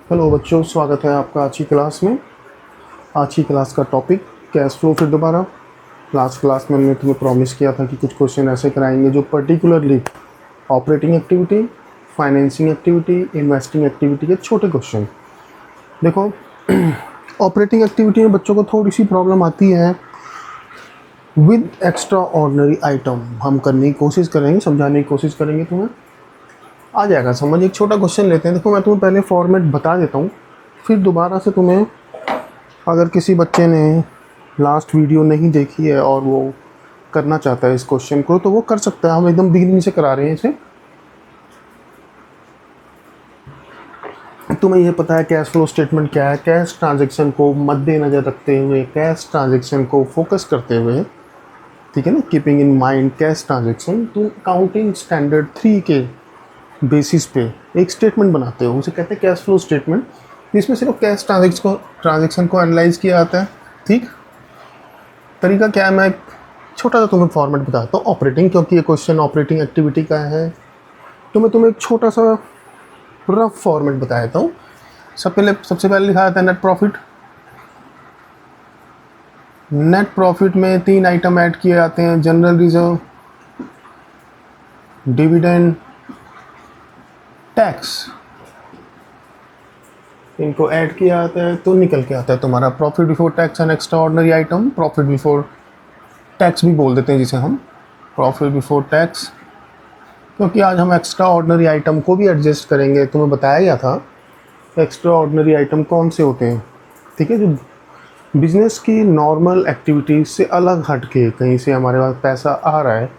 Hello बच्चों, स्वागत है आपका आज की क्लास में। आज की क्लास का टॉपिक कैश फ्लो। फिर दोबारा लास्ट क्लास में मैंने तुम्हें प्रॉमिस किया था कि कुछ क्वेश्चन ऐसे कराएंगे जो particularly operating activity, financing activity, investing activity के छोटे क्वेश्चन। देखो, ऑपरेटिंग एक्टिविटी में बच्चों को थोड़ी सी प्रॉब्लम आती है विद एक्स्ट्रा ऑर्डिनरी आइटम। हम करने की कोशिश करेंगे, समझाने की कोशिश करेंगे, तुम्हें आ जाएगा समझ। एक छोटा क्वेश्चन लेते हैं। देखो, मैं तुम्हें पहले फॉर्मेट बता देता हूँ, फिर दोबारा से तुम्हें, अगर किसी बच्चे ने लास्ट वीडियो नहीं देखी है और वो करना चाहता है इस क्वेश्चन को, तो वो कर सकता है। हम एकदम बिगिनिंग से करा रहे हैं इसे। तुम्हें ये पता है कैश फ्लो स्टेटमेंट क्या है। कैश ट्रांजैक्शन को मद्देनज़र रखते हुए, कैश ट्रांजैक्शन को फोकस करते हुए, ठीक है ना, keeping in mind cash transaction, तुम अकाउंटिंग स्टैंडर्ड 3 के बेसिस पे एक स्टेटमेंट बनाते हो, उसे कहते हैं कैश फ्लो स्टेटमेंट, जिसमें सिर्फ कैश ट्रांजैक्शन को एनालाइज किया जाता है। ठीक, तरीका क्या है, मैं एक छोटा सा तुम्हें फॉर्मेट बताता हूँ। ऑपरेटिंग, क्योंकि ये क्वेश्चन ऑपरेटिंग एक्टिविटी का है, तो मैं तुम्हें एक छोटा सा रफ फॉर्मेट बता देता हूँ। सबसे पहले लिखा जाता है नेट प्रॉफिट। नेट प्रॉफिट में 3 आइटम ऐड किए जाते हैं: जनरल रिजर्व, डिविडेंड, टैक्स। इनको ऐड किया जाता है तो निकल के आता है तुम्हारा profit before tax and extraordinary item. Profit before tax भी बोल देते हैं जिसे हम, प्रॉफिट बिफोर टैक्स, क्योंकि आज हम एक्स्ट्रा ऑर्डिनरी आइटम को भी एडजस्ट करेंगे। तुम्हें बताया गया था एक्स्ट्रा ऑर्डिनरी आइटम कौन से होते हैं, ठीक है, जो बिजनेस की नॉर्मल एक्टिविटीज़ से अलग हट के कहीं से हमारे पास पैसा आ रहा है।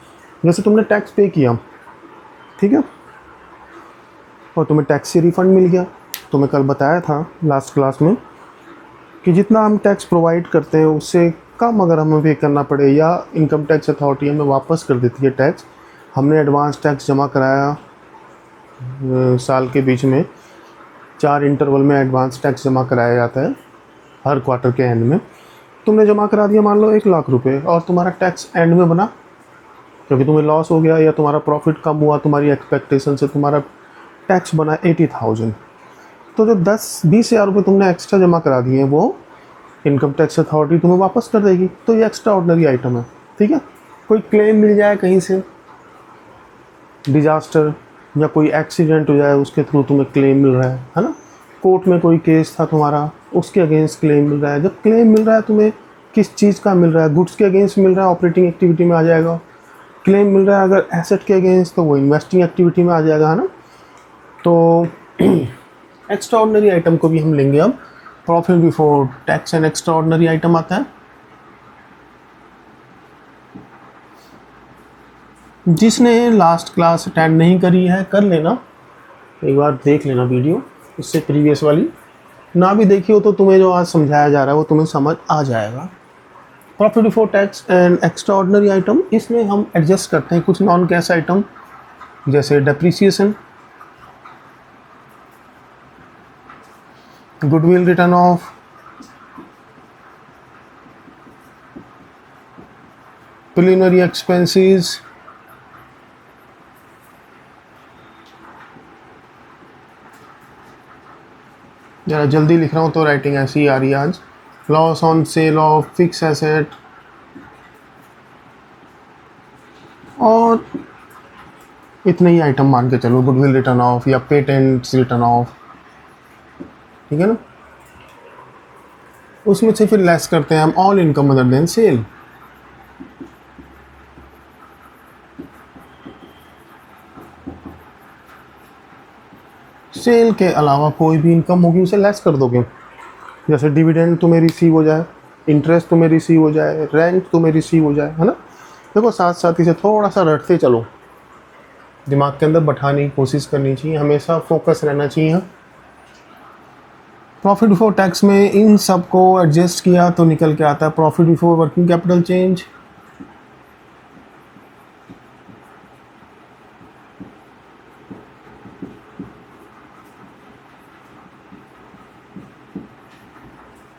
जैसे तुमने टैक्स पे किया, ठीक है, और तुम्हें टैक्स से रिफंड मिल गया। तो मैं कल बताया था लास्ट क्लास में कि जितना हम टैक्स प्रोवाइड करते हैं उससे कम अगर हमें पे करना पड़े, या इनकम टैक्स अथॉरिटी हमें वापस कर देती है टैक्स। हमने एडवांस टैक्स जमा कराया साल के बीच में 4 इंटरवल में एडवांस टैक्स जमा कराया जाता है हर क्वार्टर के एंड में। तुमने जमा करा दिया मान लो 1 लाख रुपए, और तुम्हारा टैक्स एंड में बना क्योंकि तुम्हें लॉस हो गया या तुम्हारा प्रॉफिट कम हुआ तुम्हारी एक्सपेक्टेशन से, तुम्हारा टैक्स बना 80,000। तो जो 10-20 हज़ार रुपये तुमने एक्स्ट्रा जमा करा दिए हैं वो इनकम टैक्स अथॉरिटी तुम्हें वापस कर देगी। तो ये एक्स्ट्रा ऑर्डिनरी आइटम है, ठीक है। कोई क्लेम मिल जाए कहीं से, डिजास्टर या कोई एक्सीडेंट हो जाए, उसके थ्रू तुम्हें क्लेम मिल रहा है ना। कोर्ट में कोई केस था तुम्हारा, उसके अगेंस्ट क्लेम मिल रहा है। जब क्लेम मिल रहा है तुम्हें किस चीज़ का मिल रहा है, गुड्स के अगेंस्ट मिल रहा है, ऑपरेटिंग एक्टिविटी में आ जाएगा। क्लेम मिल रहा है अगर एसेट के अगेंस्ट, तो वो इन्वेस्टिंग एक्टिविटी में आ जाएगा, है ना। तो एक्स्ट्रा ऑर्डिनरी आइटम को भी हम लेंगे अब। Profit before tax and extraordinary item आता है। जिसने लास्ट क्लास अटेंड नहीं करी है कर लेना, एक बार देख लेना वीडियो इससे प्रीवियस वाली। ना भी देखी हो तो तुम्हें जो आज समझाया जा रहा है वो तुम्हें समझ आ जाएगा। Profit before tax and extraordinary item, इसमें हम एडजस्ट करते हैं कुछ नॉन कैश आइटम, जैसे depreciation, goodwill return of, preliminary expenses, ज़रा जल्दी लिख रहा हूँ तो राइटिंग ऐसी ही आ रही है आज। Loss on sale of fix asset, और इतने ही आइटम मान के चलो, गुडविल रिटर्न ऑफ या पेटेंट्स रिटर्न ऑफ, ठीक है ना। उसमें से फिर लेस करते हैं हम all income other than sale. Sale के अलावा कोई भी इनकम होगी उसे लेस कर दोगे। जैसे डिविडेंड तुम्हें रिसीव हो जाए, इंटरेस्ट तुम्हें रिसीव हो जाए, रेंट तुम्हें रिसीव हो जाए, है ना। देखो, साथ साथ इसे थोड़ा सा रटते चलो, दिमाग के अंदर बैठाने की कोशिश करनी चाहिए, हमेशा फोकस रहना चाहिए। प्रॉफिट बिफोर टैक्स में इन सब को एडजस्ट किया तो निकल के आता है profit before working capital change,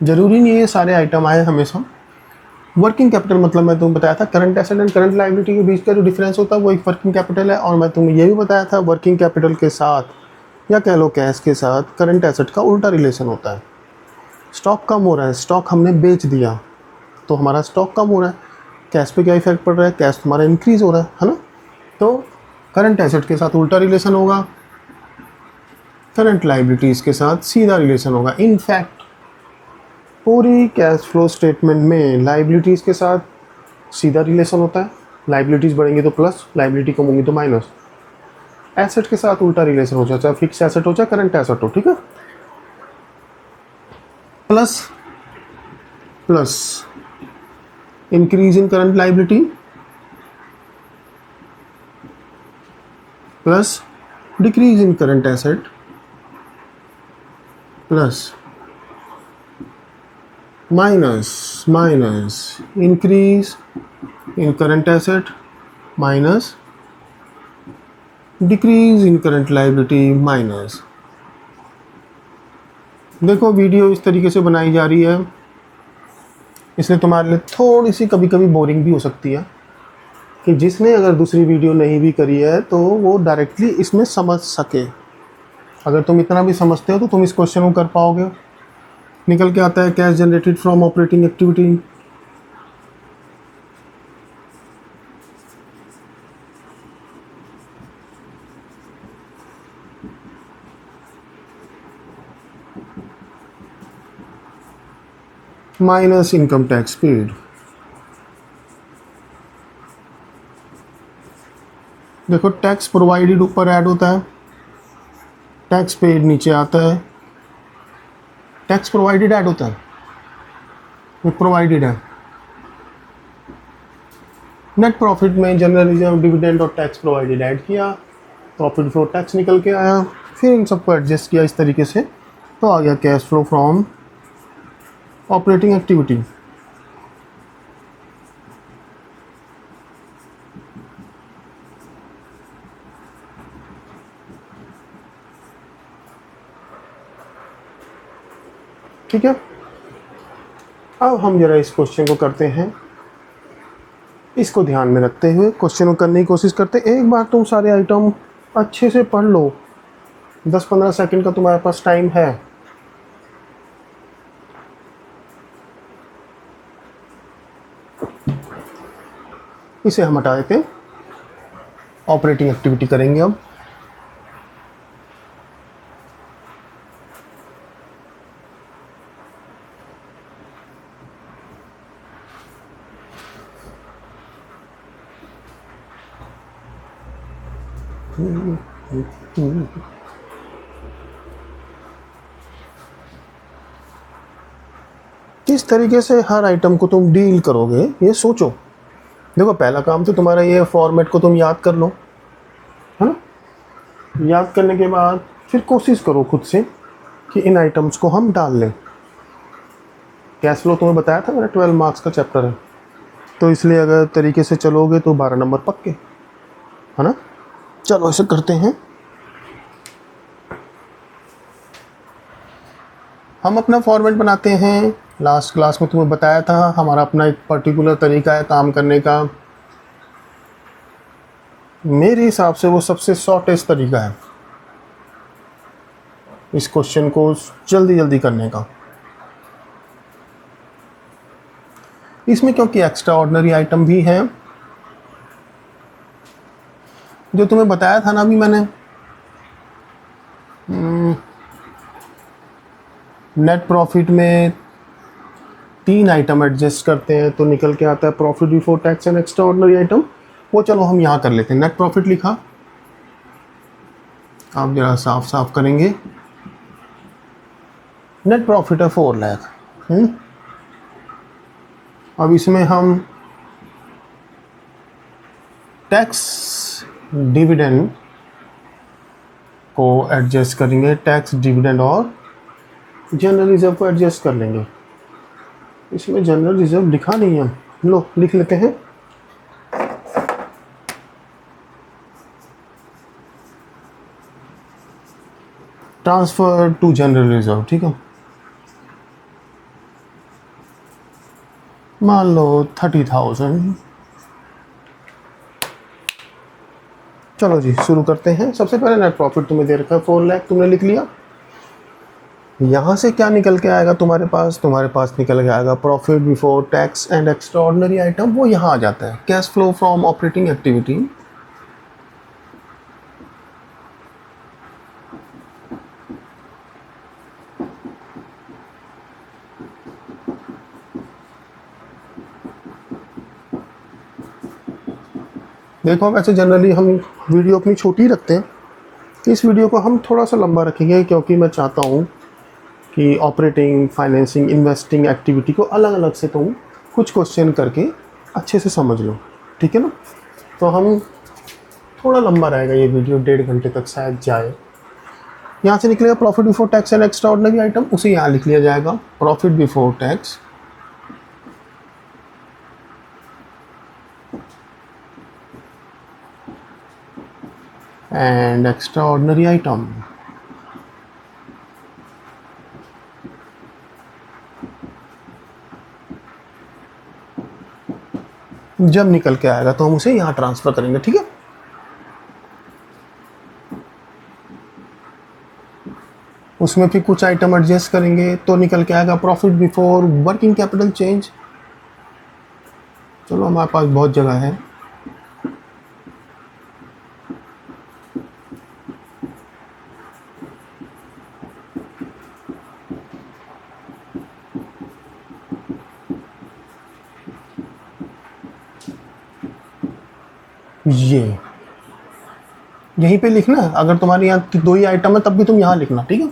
जरूरी नहीं है ये सारे आइटम आए हमेशा। वर्किंग कैपिटल मतलब मैं तुम्हें बताया था current asset and current liability के बीच का जो डिफरेंस होता है वो एक वर्किंग कैपिटल है। और मैं तुम्हें ये भी बताया था वर्किंग कैपिटल के साथ या कह लो कैश के साथ करंट एसेट का उल्टा रिलेशन होता है। स्टॉक कम हो रहा है, स्टॉक हमने बेच दिया तो हमारा स्टॉक कम हो रहा है, कैश पे क्या इफेक्ट पड़ रहा है, कैश तुम्हारा इंक्रीज हो रहा है ना। तो करंट एसेट के साथ उल्टा रिलेशन होगा, करंट लाइबिलिटीज़ के साथ सीधा रिलेशन होगा। इनफैक्ट पूरी कैश फ्लो स्टेटमेंट में लाइबिलिटीज़ के साथ सीधा रिलेशन होता है, लाइबिलिटीज़ बढ़ेंगी तो प्लस, लाइबिलिटी कम होंगी तो माइनस। एसेट के साथ उल्टा रिलेशन हो जाए, चाहे फिक्स एसेट हो चाहे करंट एसेट हो, ठीक है। Plus plus increase in current liability plus decrease in current asset plus minus increase in current asset minus decrease in current liability minus. देखो वीडियो इस तरीके से बनाई जा रही है, इसलिए तुम्हारे लिए थोड़ी सी कभी कभी बोरिंग भी हो सकती है, कि जिसने अगर दूसरी वीडियो नहीं भी करी है तो वो डायरेक्टली इसमें समझ सके। अगर तुम इतना भी समझते हो तो तुम इस क्वेश्चन को कर पाओगे। निकल के आता है cash generated from operating activity, minus income tax paid. देखो टैक्स प्रोवाइडेड ऊपर ऐड होता है, टैक्स पेड नीचे आता है। टैक्स प्रोवाइडेड ऐड होता है, वो प्रोवाइडेड है। नेट प्रॉफिट में जनरल रिजर्व, डिविडेंड और टैक्स प्रोवाइडेड ऐड किया, प्रॉफिट बिफोर टैक्स निकल के आया, फिर इन सबको एडजस्ट किया इस तरीके से, तो आ गया cash flow from operating activity. ठीक है, अब हम जरा इस क्वेश्चन को करते हैं, इसको ध्यान में रखते हुए क्वेश्चन को करने की कोशिश करते हैं। एक बार तुम सारे आइटम अच्छे से पढ़ लो, 10-15 सेकंड का तुम्हारे पास टाइम है। इसे हम हटा देते हैं, ऑपरेटिंग एक्टिविटी करेंगे अब। किस तरीके से हर आइटम को तुम डील करोगे ये सोचो। देखो पहला काम तो तुम्हारा ये फॉर्मेट को तुम याद कर लो, है ना। याद करने के बाद फिर कोशिश करो खुद से कि इन आइटम्स को हम डाल लें। कैश फ्लो तुम्हें बताया था मेरा 12 मार्क्स का चैप्टर है, तो इसलिए अगर तरीके से चलोगे तो 12 नंबर पक्के, है ना। चलो ऐसे करते हैं, हम अपना फॉर्मेट बनाते हैं। लास्ट क्लास में तुम्हें बताया था हमारा अपना एक पर्टिकुलर तरीका है काम करने का, मेरे हिसाब से वो सबसे शॉर्टेस्ट तरीका है इस क्वेश्चन को जल्दी जल्दी करने का। इसमें क्योंकि एक्स्ट्रा ऑर्डिनरी आइटम भी हैं, जो तुम्हें बताया था ना अभी मैंने, नेट प्रॉफिट में 3 आइटम एडजस्ट करते हैं तो निकल के आता है profit before tax and extraordinary item. वो चलो हम यहाँ कर लेते हैं। नेट प्रॉफिट लिखा, आप जरा साफ साफ करेंगे। नेट प्रॉफिट है 4 लाख। अब इसमें हम टैक्स डिविडेंड को एडजस्ट करेंगे, टैक्स डिविडेंड और जनरल रिजर्व को एडजस्ट कर लेंगे। इसमें जनरल रिजर्व लिखा नहीं है, लो लिख लेते हैं। ट्रांसफर टू जनरल रिजर्व, ठीक है। मान लो 30,000, चलो जी शुरू करते हैं। सबसे पहले नेट प्रॉफिट तुम्हें दे रखा है 4 लाख, तुमने लिख लिया। यहाँ से क्या निकल के आएगा तुम्हारे पास निकल के आएगा profit before tax and extraordinary item, वो यहाँ आ जाता है cash flow from operating activity. देखो वैसे जनरली हम वीडियो अपनी छोटी रखते हैं, इस वीडियो को हम थोड़ा सा लंबा रखेंगे क्योंकि मैं चाहता हूँ कि ऑपरेटिंग, फाइनेंसिंग, इन्वेस्टिंग एक्टिविटी को अलग अलग से तुम कुछ क्वेश्चन करके अच्छे से समझ लो, ठीक है ना। तो हम थोड़ा लंबा रहेगा ये वीडियो, 1.5 घंटे तक शायद जाए। यहाँ से निकलेगा profit before tax and extraordinary item, उसे यहाँ लिख लिया जाएगा profit before tax and extraordinary item. जब निकल के आएगा तो हम उसे यहाँ ट्रांसफर करेंगे, ठीक है। उसमें फिर कुछ आइटम एडजस्ट करेंगे तो निकल के आएगा profit before working capital change. चलो हमारे पास बहुत जगह है। ये यहीं पे लिखना है, अगर तुम्हारे यहाँ 2 ही आइटम है तब भी तुम यहाँ लिखना, ठीक है।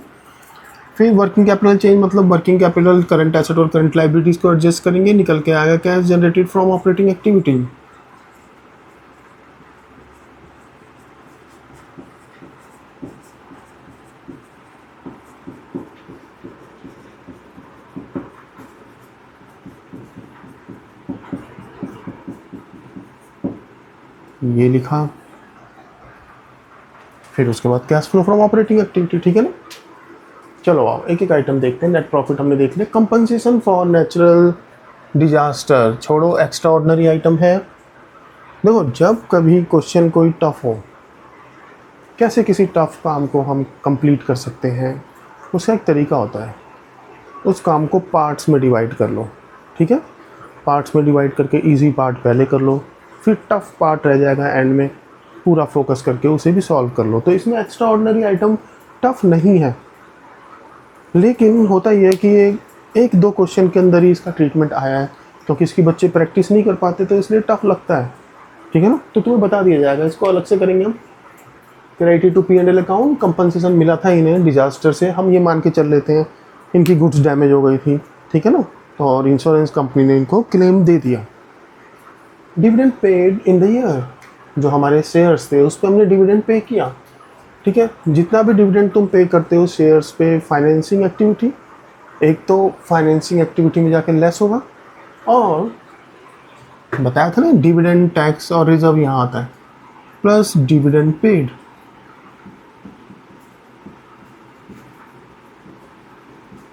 फिर वर्किंग कैपिटल चेंज मतलब वर्किंग कैपिटल, करंट एसेट और करंट लाइबिलिटीज को एडजस्ट करेंगे, निकल के आएगा cash generated from operating activity. ये लिखा, फिर उसके बाद cash flow from operating activity, ठीक है ना। चलो आओ एक एक आइटम देखते हैं। नेट प्रॉफिट हमने देख लिया। कंपनसेशन फॉर नेचुरल डिजास्टर छोड़ो, एक्स्ट्रा ऑर्डिनरी आइटम है। देखो जब कभी क्वेश्चन कोई टफ हो, कैसे किसी टफ काम को हम कंप्लीट कर सकते हैं, उसका एक तरीका होता है। उस काम को पार्ट्स में डिवाइड कर लो, ठीक है। पार्ट्स में डिवाइड करके इजी पार्ट पहले कर लो, फिर टफ पार्ट रह जाएगा एंड में, पूरा फोकस करके उसे भी सॉल्व कर लो। तो इसमें एक्स्ट्रा ऑर्डिनरी आइटम टफ नहीं है, लेकिन होता यह है कि एक 2 क्वेश्चन के अंदर ही इसका ट्रीटमेंट आया है, क्योंकि इसकी बच्चे प्रैक्टिस नहीं कर पाते तो इसलिए टफ लगता है, ठीक है ना। तो तुम्हें बता दिया जाएगा, इसको अलग से करेंगे हम। Credit to P&L account, compensation मिला था इन्हें डिजास्टर से, हम ये मान के चल लेते हैं इनकी गुड्स डैमेज हो गई थी, ठीक है ना। तो और इंश्योरेंस कंपनी ने इनको क्लेम दे दिया। Dividend paid in the year, जो हमारे शेयर्स थे उस पर हमने डिविडेंड पे किया, ठीक है। जितना भी डिविडेंड तुम पे करते हो शेयर्स पे, फाइनेंसिंग एक्टिविटी, एक तो फाइनेंसिंग एक्टिविटी में जाके लेस होगा, और बताया था ना डिविडेंड, टैक्स और रिजर्व यहाँ आता है, प्लस डिविडेंड पेड।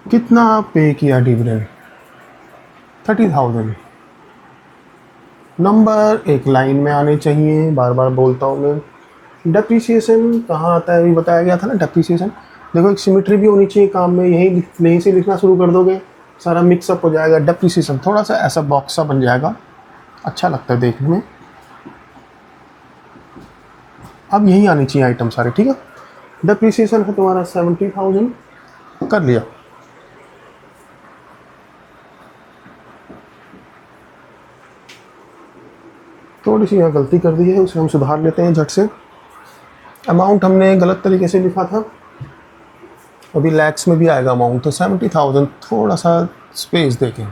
कितना पे किया डिविडेंड? 30,000। नंबर एक लाइन में आने चाहिए, बार बार बोलता हूँ मैं। डेप्रिसिएशन कहाँ आता है, अभी बताया गया था ना डेप्रिसिएशन। देखो एक सिमेट्री भी होनी चाहिए काम में, यहीं से लिखना शुरू कर दोगे सारा मिक्सअप हो जाएगा। डेप्रिसिएशन थोड़ा सा ऐसा बॉक्स सा बन जाएगा, अच्छा लगता है देखने में। अब यही आनी चाहिए आइटम सारे, ठीक है। डेप्रिसिएशन है तुम्हारा 70,000, कर लिया। थोड़ी सी यहाँ गलती कर दी है, उसे हम सुधार लेते हैं झट से। अमाउंट हमने गलत तरीके से लिखा था, अभी लैक्स में भी आएगा अमाउंट, तो 70,000 थोड़ा सा स्पेस देखें।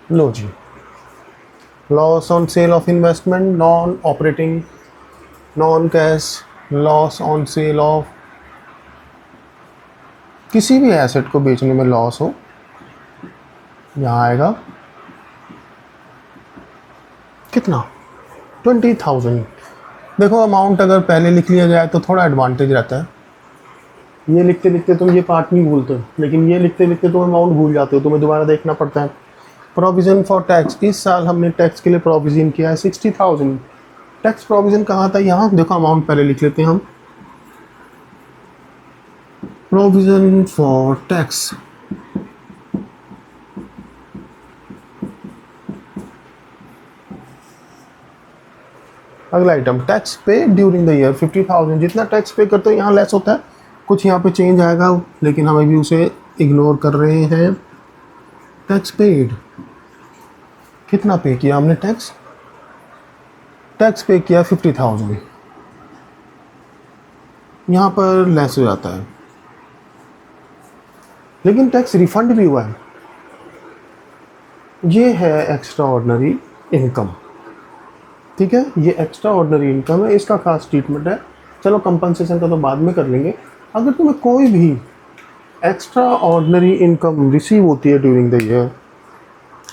लो जी, loss on sale of investment, non operating, non cash loss on sale of, किसी भी एसेट को बेचने में लॉस हो, यहाँ आएगा कितना? 20,000। देखो अमाउंट अगर पहले लिख लिया जाए तो थोड़ा एडवांटेज रहता है। ये लिखते लिखते तुम ये पार्ट नहीं भूलते, लेकिन ये लिखते लिखते तुम अमाउंट भूल जाते हो, तुम्हें दोबारा देखना पड़ता है। प्रोविज़न फॉर टैक्स, इस साल हमने टैक्स के लिए प्रोविज़न किया है 60,000। टैक्स प्रोविजन कहाँ था, यहाँ देखो अमाउंट पहले लिख लेते हैं हम, प्रोविजन फॉर टैक्स। अगला आइटम टैक्स पे ड्यूरिंग द ईयर 50,000, जितना टैक्स पे करते हो यहाँ लेस होता है, कुछ यहाँ पे चेंज आएगा लेकिन हम अभी उसे इग्नोर कर रहे हैं। टैक्स पेड, कितना पे किया हमने टैक्स, टैक्स पे किया 50,000, यहाँ पर लेस हो जाता है, लेकिन टैक्स रिफंड भी हुआ है। ये है एक्स्ट्रा ऑर्डिनरी इनकम, ठीक है, ये एक्स्ट्रा ऑर्डिनरी इनकम है, इसका खास ट्रीटमेंट है। चलो कंपनसेशन का तो बाद में कर लेंगे। अगर तुम्हें कोई भी एक्स्ट्रा ऑर्डिनरी इनकम रिसीव होती है ड्यूरिंग द ईयर,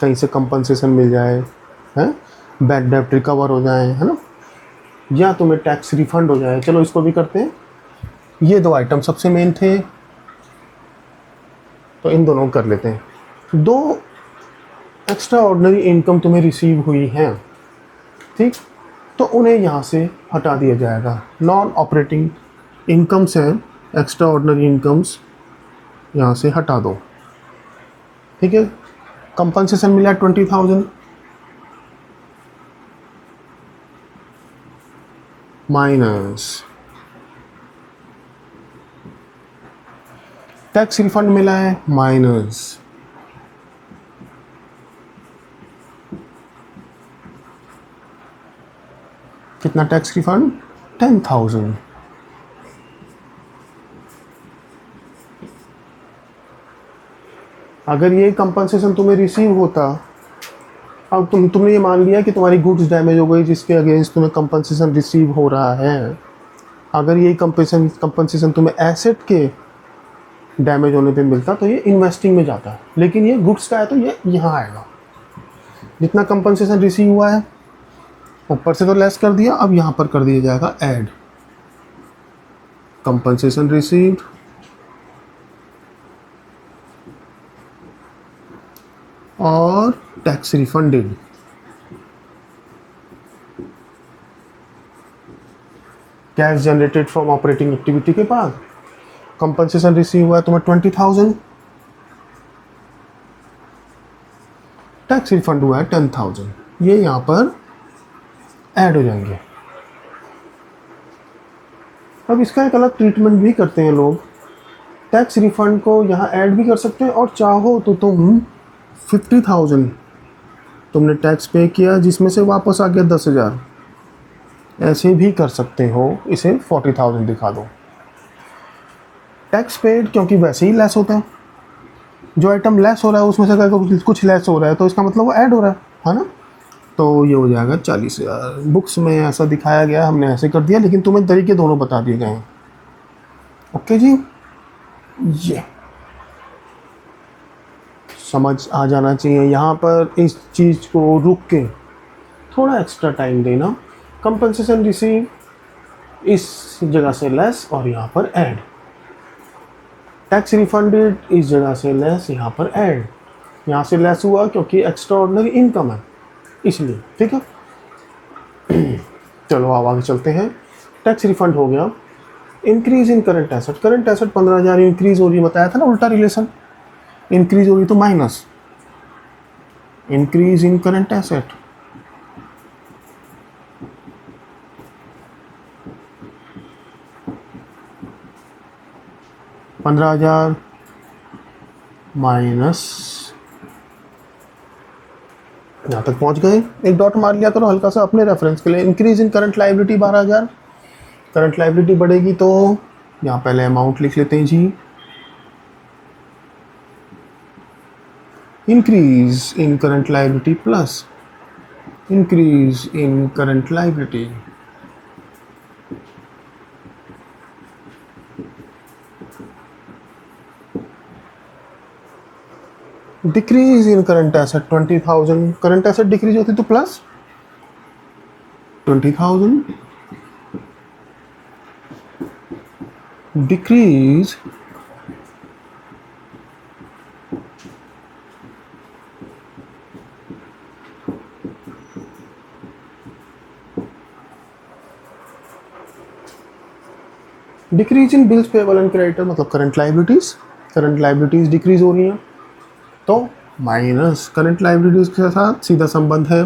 कहीं से कंपनसेशन मिल जाए, हैं, बैड डेब्ट रिकवर हो जाए, है ना, या तुम्हें टैक्स रिफंड हो जाए, चलो इसको भी करते हैं। ये दो आइटम सबसे मेन थे, तो इन दोनों को कर लेते हैं। दो एक्स्ट्रा ऑर्डिनरी इनकम तुम्हें रिसीव हुई हैं, ठीक, तो उन्हें यहाँ से हटा दिया जाएगा। नॉन ऑपरेटिंग इनकम्स हैं, एक्स्ट्रा ऑर्डिनरी इनकम्स यहाँ से हटा दो, ठीक है। कंपनसेशन मिला 20,000 माइनस टैक्स रिफंड मिला है माइनस कितना टैक्स रिफंड 10,000। अगर ये कंपनसेशन तुम्हें रिसीव होता, अब तुमने ये मान लिया कि तुम्हारी गुड्स डैमेज हो गई जिसके अगेंस्ट तुम्हें कंपनसेशन रिसीव हो रहा है। अगर ये कंपनसेशन तुम्हें एसेट के डैमेज होने पे मिलता तो ये इन्वेस्टिंग में जाता, लेकिन ये गुड्स का है तो ये यहाँ आएगा। जितना कंपनसेशन रिसीव हुआ है ऊपर से तो लेस कर दिया, अब यहाँ पर कर दिया जाएगा ऐड, कंपनसेशन रिसीव्ड और tax refunded. Cash generated from operating activity के बाद कंपनसेशन रिसीव हुआ है तुम्हें 20,000, टैक्स रिफंड हुआ है 10,000, ये यहाँ पर ऐड हो जाएंगे। अब इसका एक अलग ट्रीटमेंट भी करते हैं लोग, टैक्स रिफंड को यहाँ ऐड भी कर सकते हैं और चाहो तो तुम 50,000 तुमने टैक्स पे किया जिसमें से वापस आ गया 10,000, ऐसे भी कर सकते हो, इसे 40,000 दिखा दो। टैक्स पेड क्योंकि वैसे ही लेस होता है, जो आइटम लेस हो रहा है उसमें से कुछ लेस हो रहा है तो इसका मतलब वो ऐड हो रहा है ना, तो ये हो जाएगा 40,000। बुक्स में ऐसा दिखाया गया, हमने ऐसे कर दिया, लेकिन तुम्हें तरीके दोनों बता दिए गए हैं। ओके जी, ये समझ आ जाना चाहिए। यहाँ पर इस चीज़ को रुक के थोड़ा एक्स्ट्रा टाइम देना, कंपनसेशन रिसीव इस जगह से लेस और यहाँ पर ऐड, टैक्स रिफंडेड इस जगह से लेस यहाँ पर ऐड, यहाँ से लेस हुआ क्योंकि एक्स्ट्रा ऑर्डिनरी इनकम है इसलिए, ठीक है। चलो अब आगे चलते हैं। टैक्स रिफंड हो गया। Increase in current asset, current asset 15,000 increase हो रही है, बताया था ना उल्टा रिलेशन, इंक्रीज हो रही तो minus increase in current asset, $15,000 minus, यहाँ तक पहुँच गए, एक डॉट मार लिया करो हल्का सा अपने रेफरेंस के लिए। Increase in current liability 12,000, current liability बढ़ेगी तो यहाँ पहले अमाउंट लिख लेते हैं जी, increase in current liability plus increase in current liability, decrease in current asset 20,000, current asset decrease होती तो plus 20,000, decrease decrease in bills payable and creditor मतलब करंट लाइबिलिटीज़ डिक्रीज हो रही हैं, तो माइनस करंट लाइबिलिटीज़ के साथ सीधा संबंध है।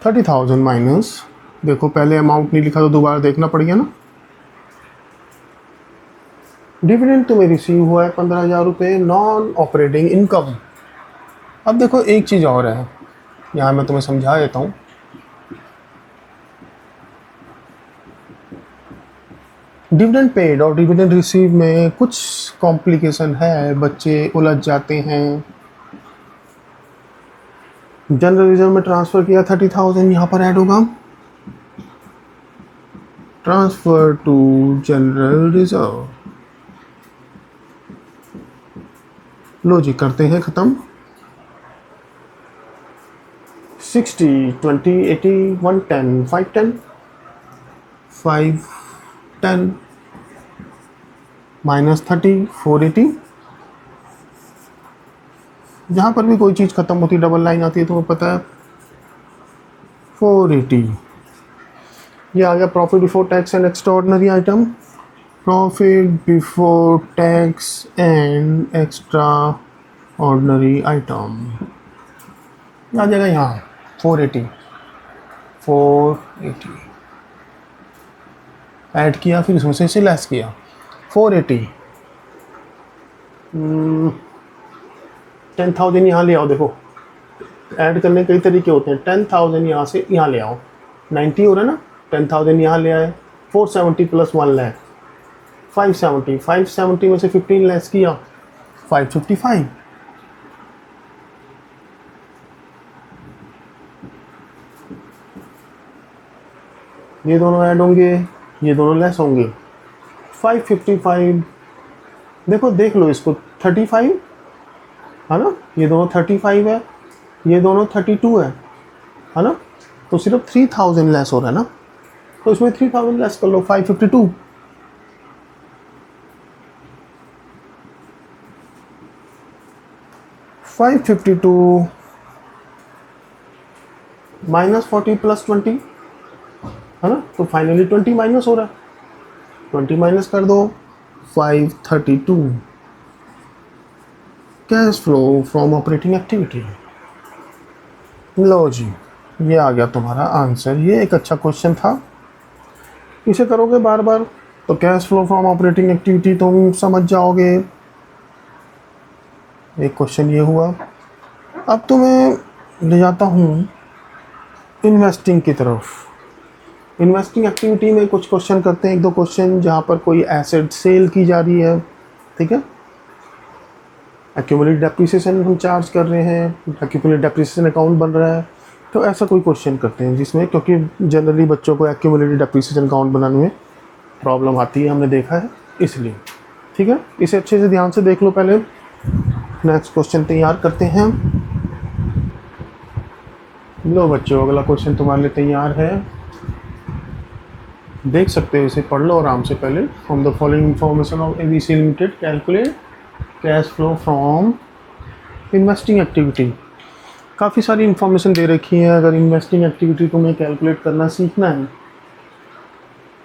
$30,000 माइनस, देखो पहले अमाउंट नहीं लिखा तो दोबारा देखना पड़ गया ना। डिविडेंड तुम्हें रिसीव हुआ है 15,000 रुपये, नॉन ऑपरेटिंग इनकम। अब देखो एक चीज़ और है, यहाँ मैं तुम्हें समझा देता हूँ। डिविडेंड पेड और डिविडेंड रिसीव में कुछ कॉम्प्लिकेशन है, बच्चे उलझ जाते हैं। जनरल रिजर्व में ट्रांसफ़र किया 30,000, यहाँ पर ऐड होगा ट्रांसफ़र टू जनरल रिजर्व। लो जी करते हैं ख़त्म। 60, 20, 80, 110, 510, 510 माइनस 30, 480। जहाँ पर भी कोई चीज़ ख़त्म होती डबल लाइन आती है तो वो पता है 480। ये आ गया profit before tax and extraordinary item. Profit before tax and extraordinary item आ जाएगा यहाँ 480 ऐड किया, फिर उसमें से लेस किया 480। 10,000 यहाँ ले आओ, देखो ऐड करने कई तरीके होते हैं। 10,000 यहाँ से यहाँ ले आओ, 90 हो रहा है ना, 10,000 यहाँ ले आए, 470 प्लस 1 लाख 570, 570 में से 15 लेस किया 555। ये दोनों ऐड होंगे, ये दोनों लेस होंगे 555। देखो देख लो इसको 35 है ना, ये दोनों 35 है, ये दोनों 32 है ना, तो सिर्फ 3,000 लेस हो रहा है ना, तो इसमें 3,000 लेस कर लो 552। माइनस 40 प्लस 20 है ना, तो फाइनली 20 माइनस हो रहा है, 20 माइनस कर दो 532। Cash flow from operating activity. लो जी ये आ गया तुम्हारा आंसर। ये एक अच्छा क्वेश्चन था, इसे करोगे बार बार तो cash flow from operating activity तुम समझ जाओगे। एक क्वेश्चन ये हुआ। अब तो मैं ले जाता हूँ इन्वेस्टिंग की तरफ। इन्वेस्टिंग एक्टिविटी में कुछ क्वेश्चन करते हैं, एक दो क्वेश्चन जहाँ पर कोई एसेट सेल की जा रही है, ठीक है, एक्यूमुलेटेड डेप्रिसिएशन हम चार्ज कर रहे हैं, एक्यूमुलेटेड डेप्रिसिएशन अकाउंट बन रहा है, तो ऐसा कोई क्वेश्चन करते हैं जिसमें, क्योंकि जनरली बच्चों को एक्यूमुलेटेड डेप्रिसिएशन अकाउंट बनाने में प्रॉब्लम आती है, हमने देखा है, इसलिए ठीक है। इसे अच्छे से ध्यान से देख लो पहले। नेक्स्ट क्वेश्चन तैयार करते हैं। लो बच्चों अगला क्वेश्चन तुम्हारे लिए तैयार है, देख सकते हो, इसे पढ़ लो आराम से पहले। From the following information of ABC limited calculate cash flow from investing activity. काफ़ी सारी इन्फॉर्मेशन दे रखी है। अगर इन्वेस्टिंग एक्टिविटी तुम्हें कैलकुलेट करना सीखना है,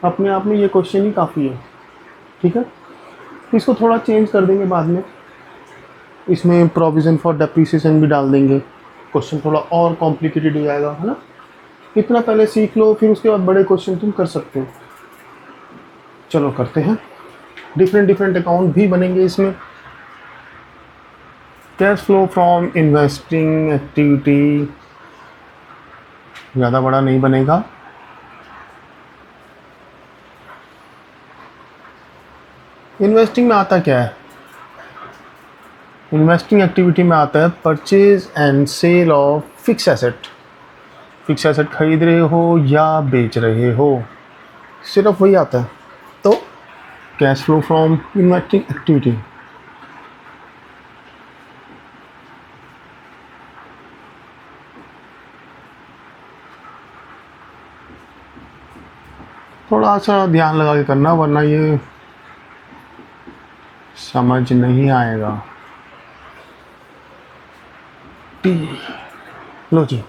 अपने आप में ये क्वेश्चन ही काफ़ी है, ठीक है। इसको थोड़ा चेंज कर देंगे बाद में, इसमें प्रोविज़न फॉर डेप्रिसिएशन भी डाल देंगे, क्वेश्चन थोड़ा और कॉम्प्लिकेटेड हो जाएगा, है ना। इतना पहले सीख लो, फिर उसके बाद बड़े क्वेश्चन तुम कर सकते हो। चलो करते हैं। डिफरेंट अकाउंट भी बनेंगे इसमें। Cash flow from investing activity ज़्यादा बड़ा नहीं बनेगा। इन्वेस्टिंग में आता क्या है, इन्वेस्टिंग एक्टिविटी में आता है purchase and sale of fix asset. Fix asset खरीद रहे हो या बेच रहे हो, सिर्फ वही आता है। तो cash flow from investing activity. थोड़ा सा ध्यान लगा के करना, वरना ये समझ नहीं आएगा। 50। लो जी,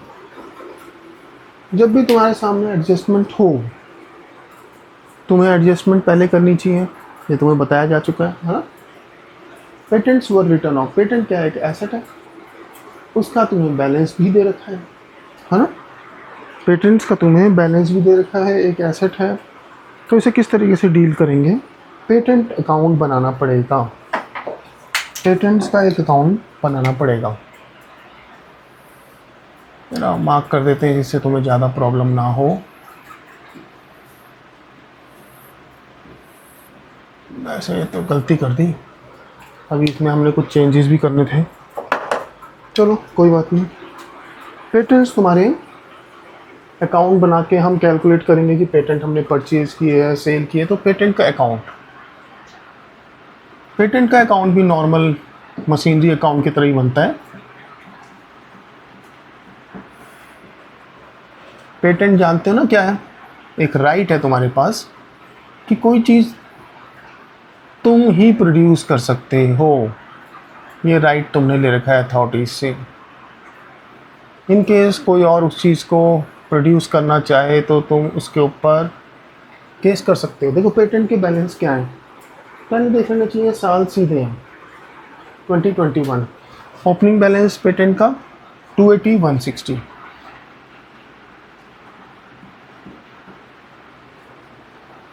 जब भी तुम्हारे सामने एडजस्टमेंट हो, तुम्हें एडजस्टमेंट पहले करनी चाहिए, ये तुम्हें बताया जा चुका है ना। Patents were written of, patent क्या है, एक एसेट है, उसका तुम्हें बैलेंस भी दे रखा है ना। पेटेंट्स का तुम्हें बैलेंस भी दे रखा है, एक एसेट है, तो इसे किस तरीके से डील करेंगे। पेटेंट अकाउंट बनाना पड़ेगा, पेटेंट्स का एक अकाउंट बनाना पड़ेगा। मेरा मार्क कर देते हैं जिससे तुम्हें ज़्यादा प्रॉब्लम ना हो। वैसे तो गलती कर दी, अभी इसमें हमने कुछ चेंजेस भी करने थे, चलो कोई बात नहीं। पेटेंट्स तुम्हारे अकाउंट बना के हम कैलकुलेट करेंगे कि पेटेंट हमने परचेज किए है, सेल किए, तो पेटेंट का अकाउंट, पेटेंट का अकाउंट भी नॉर्मल मशीनरी अकाउंट की तरह ही बनता है। पेटेंट जानते हो ना क्या है, एक राइट है तुम्हारे पास कि कोई चीज़ तुम ही प्रोड्यूस कर सकते हो, ये राइट तुमने ले रखा है अथॉरिटीज से। इन केस कोई और उस चीज़ को प्रोड्यूस करना चाहे तो तुम उसके ऊपर केस कर सकते हो। देखो पेटेंट के बैलेंस क्या है, पहले देख लेना चाहिए, साल सीधे हैं 2021, ओपनिंग बैलेंस पेटेंट का 280 160।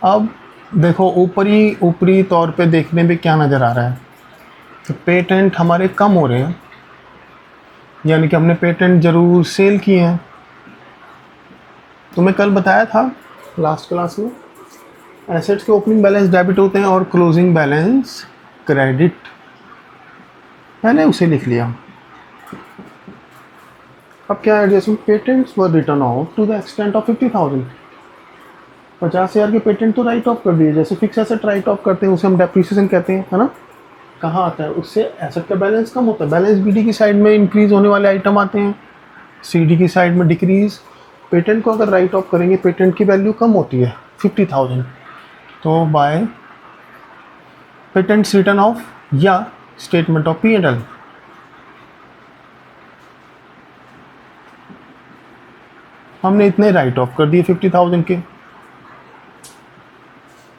अब देखो ऊपरी तौर पे देखने में क्या नज़र आ रहा है, तो पेटेंट हमारे कम हो रहे हैं, यानी कि हमने पेटेंट ज़रूर सेल किए हैं। तुम्हें कल बताया था लास्ट क्लास में, एसेट्स के ओपनिंग बैलेंस डेबिट होते हैं और क्लोजिंग बैलेंस क्रेडिट, मैंने उसे लिख लिया। अब क्या adjustment, patents were written off to the extent of 50,000, 50,000 के पेटेंट तो राइट ऑफ कर दिए, जैसे फिक्स एसेट राइट ऑफ करते हैं उसे हम डेप्रिसिएशन कहते हैं, है ना। कहाँ आता है, उससे एसेट का बैलेंस कम होता है, बैलेंस बीडी की साइड में इंक्रीज होने वाले आइटम आते हैं, सीडी की साइड में डिक्रीज। पेटेंट को अगर राइट ऑफ करेंगे, पेटेंट की वैल्यू कम होती है 50,000, तो बाय पेटेंट्स रिटर्न ऑफ या स्टेटमेंट ऑफ P&L। हमने इतने राइट ऑफ कर दिए 50,000 के।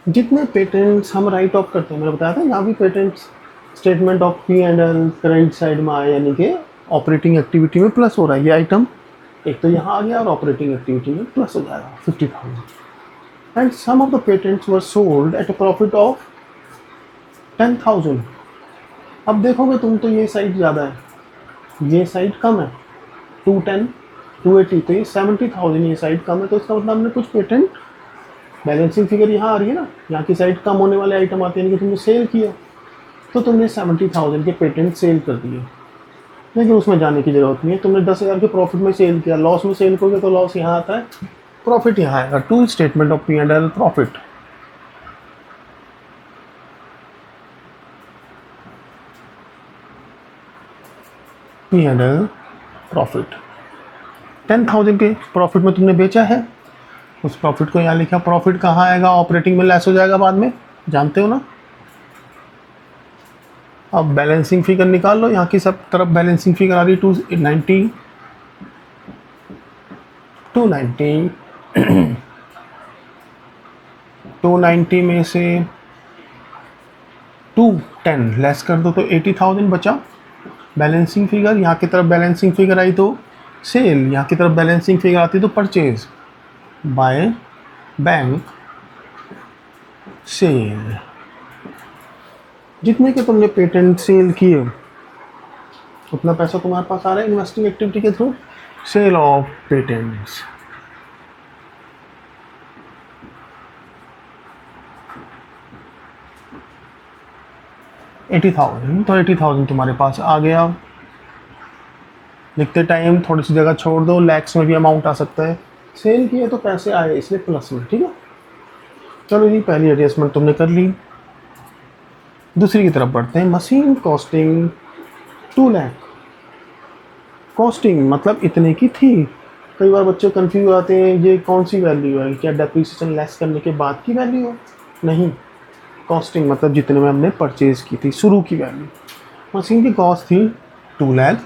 जितने पेटेंट्स हम राइट ऑफ करते हैं, मैंने बताया था यहाँ भी patents statement of P&L current side में आए, यानी कि ऑपरेटिंग एक्टिविटी में प्लस हो रहा है, ये आइटम एक तो यहाँ आ गया और ऑपरेटिंग एक्टिविटी में प्लस हो जाएगा 50,000। And some of the patents were sold at a profit of 10,000। अब देखोगे तुम तो ये साइड ज़्यादा है, ये साइड कम है, 210 280, तो ये 70,000, ये साइड कम है, तो इसका मतलब हमने कुछ पेटेंट बैलेंसिंग फिगर यहाँ आ रही है ना, यहाँ की साइड कम होने वाले आइटम आते हैं, कि तुमने सेल किया तो तुमने 70,000 के पेटेंट सेल कर दिए, लेकिन उसमें जाने की ज़रूरत नहीं है। तुमने 10,000 के प्रॉफिट में सेल किया, लॉस में सेल करोगे तो लॉस यहाँ आता है, प्रॉफिट यहाँ आएगा। To statement of P&L profit, P&L profit, 10,000 के प्रॉफिट में तुमने बेचा है, उस प्रॉफिट को यहाँ लिखा। प्रॉफिट कहाँ आएगा, ऑपरेटिंग में लेस हो जाएगा बाद में, जानते हो ना। अब बैलेंसिंग फिगर निकाल लो, यहाँ की सब तरफ बैलेंसिंग फिगर आ रही 290 290 में से 210 लेस कर दो तो 80,000 बचा बैलेंसिंग फिगर। यहाँ की तरफ बैलेंसिंग फिगर आई तो सेल, यहाँ की तरफ बैलेंसिंग फिगर आती तो परचेज बाय बैंक सेल। जितने के तुमने पेटेंट सेल किए उतना पैसा तुम्हारे पास आ रहा है इन्वेस्टिंग एक्टिविटी के थ्रू, सेल ऑफ पेटेंट्स। तो 80,000 तुम्हारे पास आ गया। लिखते टाइम थोड़ी सी जगह छोड़ दो, लैक्स में भी अमाउंट आ सकता है, सेल किए तो पैसे आए इसलिए प्लस में, ठीक है। चलो जी, पहली एडजस्टमेंट तुमने कर ली, दूसरी की तरफ बढ़ते हैं। मशीन कॉस्टिंग 2 लाख, कॉस्टिंग मतलब इतने की थी। कई बार बच्चे कंफ्यूज आते हैं, ये कौन सी वैल्यू है, क्या डेप्रिसिएशन लेस करने के बाद की वैल्यू है, नहीं, कॉस्टिंग मतलब जितने में हमने परचेज की थी, शुरू की वैल्यू। मशीन की कॉस्ट थी 2 लाख,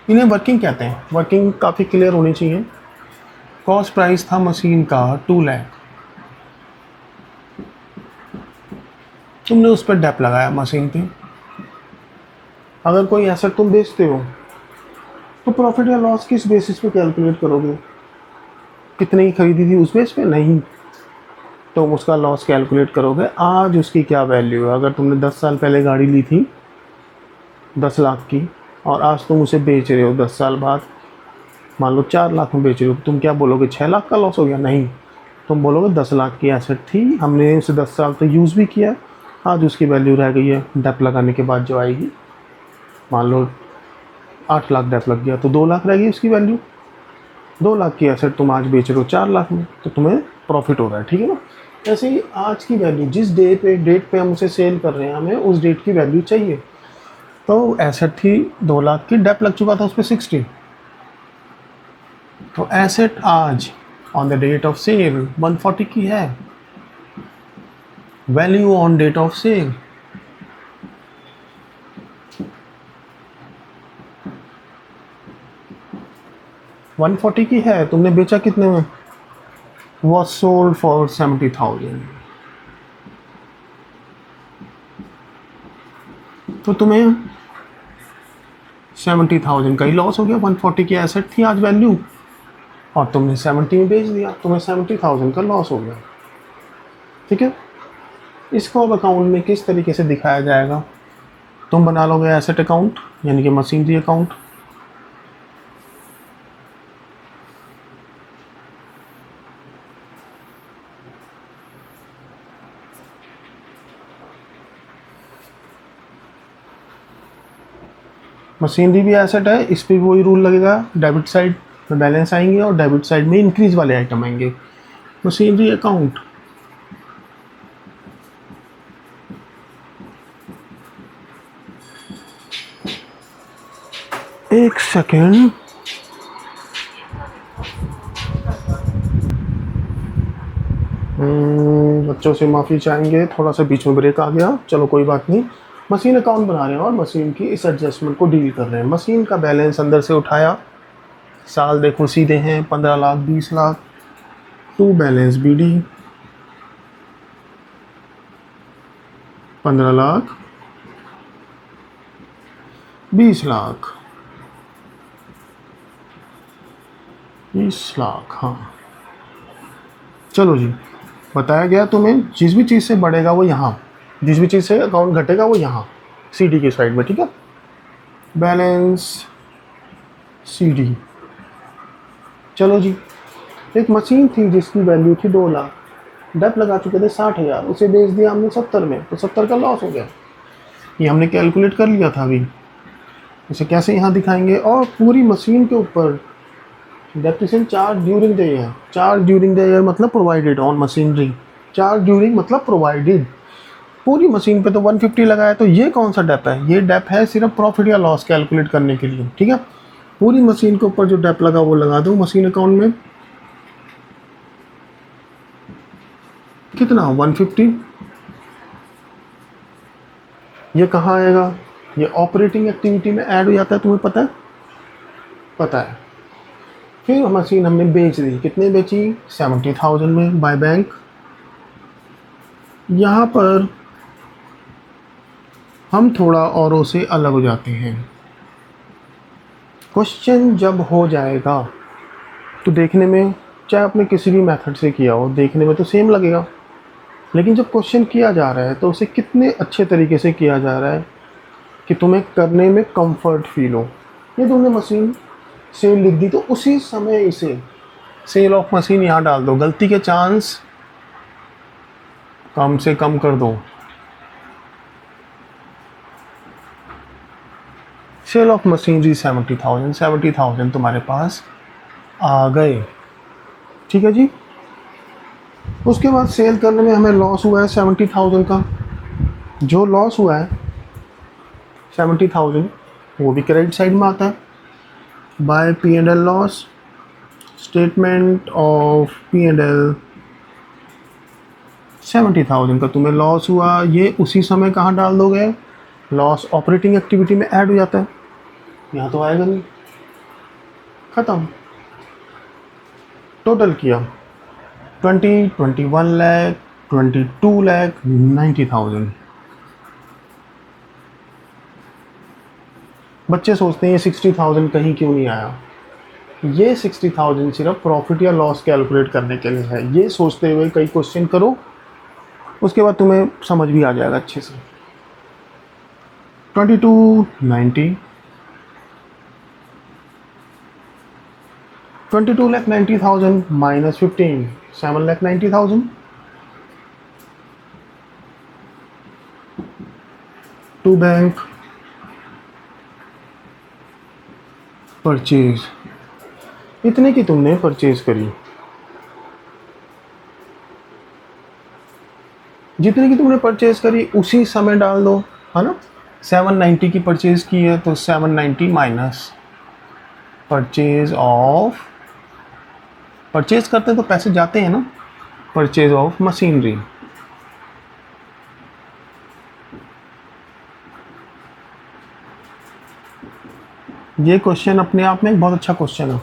इन्हें वर्किंग कहते हैं। वर्किंग काफ़ी क्लियर होनी चाहिए। कॉस्ट प्राइस था मशीन का 2 लाख, तुमने उस पर डेप लगाया मशीन पे। अगर कोई एसेट तुम बेचते हो तो प्रॉफिट या लॉस किस बेसिस पे कैलकुलेट करोगे? कितने की खरीदी थी उस बेस पे? नहीं, तुम उसका लॉस कैलकुलेट करोगे आज उसकी क्या वैल्यू है। अगर तुमने 10 साल पहले गाड़ी ली थी 10 लाख की और आज तुम उसे बेच रहे हो 10 साल बाद मान लो 4 लाख में बेच रहे हो, तुम क्या बोलोगे 6 लाख का लॉस हो गया? नहीं, तुम बोलोगे 10 लाख की एसेट थी, हमने उसे 10 साल तक यूज़ भी किया, आज उसकी वैल्यू रह गई है डेप लगाने के बाद जो आएगी, मान लो 8 लाख डेप लग गया तो 2 लाख रह गई उसकी वैल्यू। 2 लाख की एसेट तुम आज बेच रहे हो 4 लाख में, तो तुम्हें प्रॉफिट हो रहा है, ठीक है ना। ऐसे ही आज की वैल्यू जिस डेट पे हम उसे सेल कर रहे हैं, हमें उस डेट की वैल्यू चाहिए। तो एसेट थी 2 लाख की, डेप लग चुका था उस पर 60, तो एसेट आज on the date of sale 140 की है। Value on date of sale 140 की है। तुमने बेचा कितने में? Was sold for 70,000। तो तुम्हें 70,000 का ही लॉस हो गया। 140 की एसेट थी आज वैल्यू और तुमने 70 में बेच दिया, तुम्हें 70,000 का लॉस हो गया, ठीक है। इसको अब अकाउंट में किस तरीके से दिखाया जाएगा? तुम बना लोगे एसेट अकाउंट यानी कि मशीनरी अकाउंट। मशीनरी भी एसेट है, इस पर वही रूल लगेगा, डेबिट साइड में बैलेंस आएंगे और डेबिट साइड में इंक्रीज वाले आइटम आएंगे। मशीनरी अकाउंट एक सेकेंड, बच्चों से माफ़ी चाहेंगे, थोड़ा सा बीच में ब्रेक आ गया, चलो कोई बात नहीं। मशीन अकाउंट बना रहे हैं और मशीन की इस एडजस्टमेंट को डील कर रहे हैं। मशीन का बैलेंस अंदर से उठाया, साल देखो सीधे हैं 15 lakh 20 lakh, to balance BD 15 lakh 20 lakh 20 lakh, हाँ चलो जी। बताया गया तुम्हें जिस भी चीज़ से बढ़ेगा वो यहाँ, जिस भी चीज़ से अकाउंट घटेगा वो यहाँ सीडी की साइड में, ठीक है। बैलेंस सीडी, चलो जी। एक मशीन थी जिसकी वैल्यू थी 2 लाख, डेप लगा चुके थे 60,000, उसे बेच दिया हमने 70 में, तो 70 का लॉस हो गया। ये हमने कैलकुलेट कर लिया था अभी, इसे कैसे यहाँ दिखाएंगे। और पूरी मशीन के ऊपर depreciation charge during the year, charge during the year मतलब provided on machinery, charge during मतलब प्रोवाइडेड। पूरी मशीन पे तो 150 लगाया, तो ये कौन सा डेप है? ये डेप है सिर्फ प्रॉफिट या लॉस कैलकुलेट करने के लिए, ठीक है। पूरी मशीन के ऊपर जो डेप लगा वो लगा दो मशीन अकाउंट में। कितना? 150। ये कहाँ आएगा? ये ऑपरेटिंग एक्टिविटी में ऐड हो जाता है, तुम्हें पता है? पता है। फिर मशीन हमने बेच दी, कितने बेची? 70,000 में बाय बैंक। यहाँ पर हम थोड़ा औरों से अलग हो जाते हैं। क्वेश्चन जब हो जाएगा तो देखने में, चाहे आपने किसी भी मेथड से किया हो, देखने में तो सेम लगेगा, लेकिन जब क्वेश्चन किया जा रहा है तो उसे कितने अच्छे तरीके से किया जा रहा है कि तुम्हें करने में कंफर्ट फील हो। ये तुमने मशीन सेल लिख दी तो उसी समय इसे सेल ऑफ मशीन यहाँ डाल दो, गलती के चांस कम से कम कर दो। सेल ऑफ मशीनरी 70,000 तुम्हारे पास आ गए, ठीक है जी। उसके बाद सेल करने में हमें लॉस हुआ है 70,000 का। जो लॉस हुआ है 70,000 वो भी क्रेडिट साइड में आता है, bye P&L loss, statement of P&L। 70,000 का तुम्हें लॉस हुआ, ये उसी समय कहाँ डाल दोगे? लॉस ऑपरेटिंग एक्टिविटी में ऐड हो जाता है, यहाँ तो आएगा नहीं। ख़त्म। टोटल किया 20, 21 लाख, 22 लाख 90,000। बच्चे सोचते हैं ये 60,000 कहीं क्यों नहीं आया। ये 60,000 सिर्फ प्रॉफिट या लॉस कैलकुलेट करने के लिए है। ये सोचते हुए कई क्वेश्चन करो, उसके बाद तुम्हें समझ भी आ जाएगा अच्छे से। 2290, 22,90,000 माइनस 15, 7,90,000। टू बैंक परचेज, इतने की तुमने परचेज करी, जितने की तुमने परचेज करी उसी समय डाल दो, है ना। 790 की परचेज की है तो 790 माइनस परचेज ऑफ, परचेज करते हैं तो पैसे जाते हैं ना, परचेज ऑफ मशीनरी। ये क्वेश्चन अपने आप में एक बहुत अच्छा क्वेश्चन है।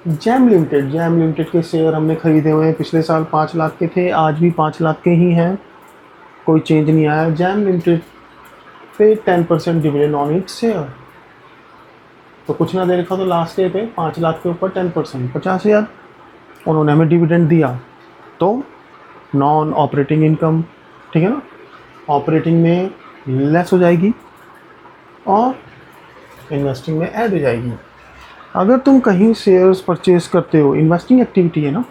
जैम लिमिटेड के शेयर हमने खरीदे हुए हैं, पिछले साल 5 लाख के थे, आज भी 5 लाख के ही हैं, कोई चेंज नहीं आया। जैम लिमिटेड पे 10% डिविडेंड ऑन इट्स शेयर, तो कुछ ना दे रखा तो लास्ट डे पे 5 लाख के ऊपर 10% 50,000 उन्होंने हमें डिविडेंड दिया, तो नॉन ऑपरेटिंग इनकम, ठीक है ना, ऑपरेटिंग में लेस हो जाएगी और इन्वेस्टिंग में ऐड हो जाएगी। अगर तुम कहीं शेयर्स परचेज करते हो, इन्वेस्टिंग एक्टिविटी है ना,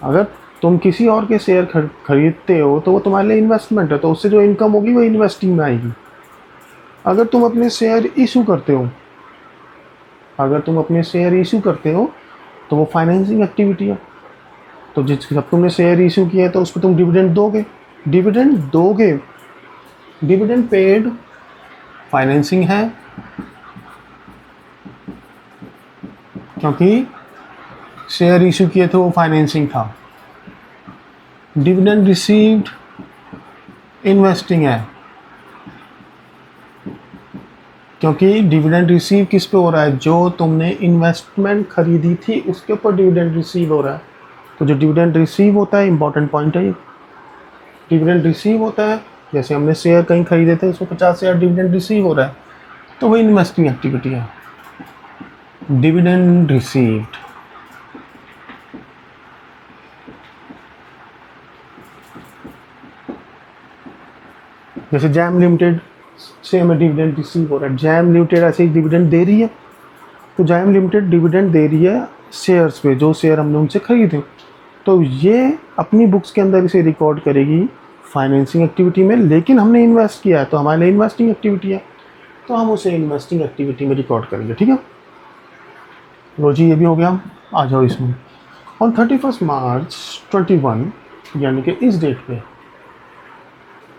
अगर तुम किसी और के शेयर खरीदते हो तो वो तुम्हारे लिए इन्वेस्टमेंट है, तो उससे जो इनकम होगी वो इन्वेस्टिंग में आएगी। अगर तुम अपने शेयर इशू करते हो, अगर तुम अपने शेयर इशू करते हो तो वो फाइनेंसिंग एक्टिविटी है, तो जब तुमने शेयर इशू किया है तो उस पर तुम डिविडेंड दोगे, डिविडेंड पेड फाइनेंसिंग है, क्योंकि शेयर इशू किए थे वो फाइनेंसिंग था। डिविडेंड रिसीव्ड इन्वेस्टिंग है, क्योंकि डिविडेंड रिसीव किस पे हो रहा है, जो तुमने इन्वेस्टमेंट खरीदी थी उसके ऊपर डिविडेंड रिसीव हो रहा है। तो जो डिविडेंड रिसीव होता है, इंपॉर्टेंट पॉइंट है ये, डिविडेंड रिसीव होता है, जैसे हमने शेयर कहीं खरीदे थे उसको 50,000 डिविडेंड रिसीव हो रहा है, तो वो इन्वेस्टिंग एक्टिविटी है। डिविडेंड रिसीव्ड, जैसे जैम लिमिटेड से हमें डिविडेंड रिसीव हो रहा है, जैम लिमिटेड ऐसे ही डिविडेंड दे रही है, तो जैम लिमिटेड डिविडेंड दे रही है शेयर्स पे, जो शेयर हमने उनसे खरीदे, तो ये अपनी बुक्स के अंदर इसे रिकॉर्ड करेगी फाइनेंसिंग एक्टिविटी में, लेकिन हमने इन्वेस्ट किया है तो हमारे लिए इन्वेस्टिंग एक्टिविटी है, तो हम उसे इन्वेस्टिंग एक्टिविटी में रिकॉर्ड करेंगे, ठीक है। लो जी, ये भी हो गया। आ जाओ इसमें। ऑन 31 मार्च 21, यानी कि इस डेट पे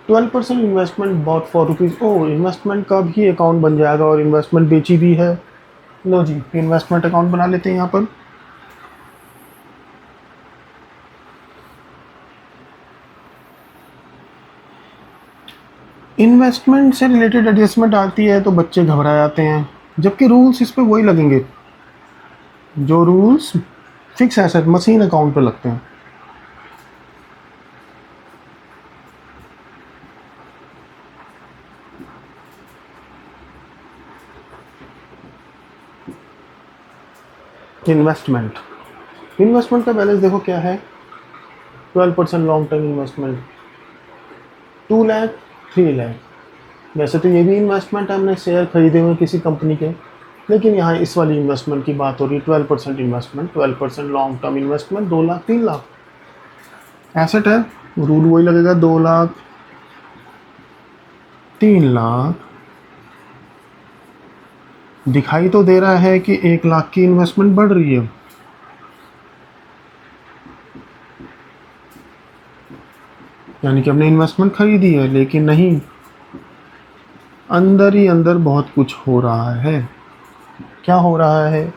12% इन्वेस्टमेंट बॉट फॉर रुपीज़, ओ इन्वेस्टमेंट का भी अकाउंट बन जाएगा और इन्वेस्टमेंट बेची भी है। लो जी, इन्वेस्टमेंट अकाउंट बना लेते हैं यहाँ पर। इन्वेस्टमेंट से रिलेटेड एडजस्टमेंट आती है तो बच्चे घबरा जाते हैं, जबकि रूल्स इस पे वही लगेंगे जो rules fix asset machine account पे लगते हैं। इन्वेस्टमेंट का बैलेंस देखो क्या है, 12% long term investment, 2 lakh 3 lakh. वैसे तो ये भी इन्वेस्टमेंट है, हमने शेयर खरीदे हुए किसी कंपनी के, लेकिन यहाँ इस वाली इन्वेस्टमेंट की बात हो रही है, 12% investment, 12% long term investment, 2 lakh 3 lakh asset है, रूल वही लगेगा, 2 लाख 3 लाख। दिखाई तो दे रहा है कि 1 लाख की इन्वेस्टमेंट बढ़ रही है, यानी कि हमने इन्वेस्टमेंट खरीदी है, लेकिन नहीं, अंदर ही अंदर बहुत कुछ हो रहा है। क्या हो रहा है?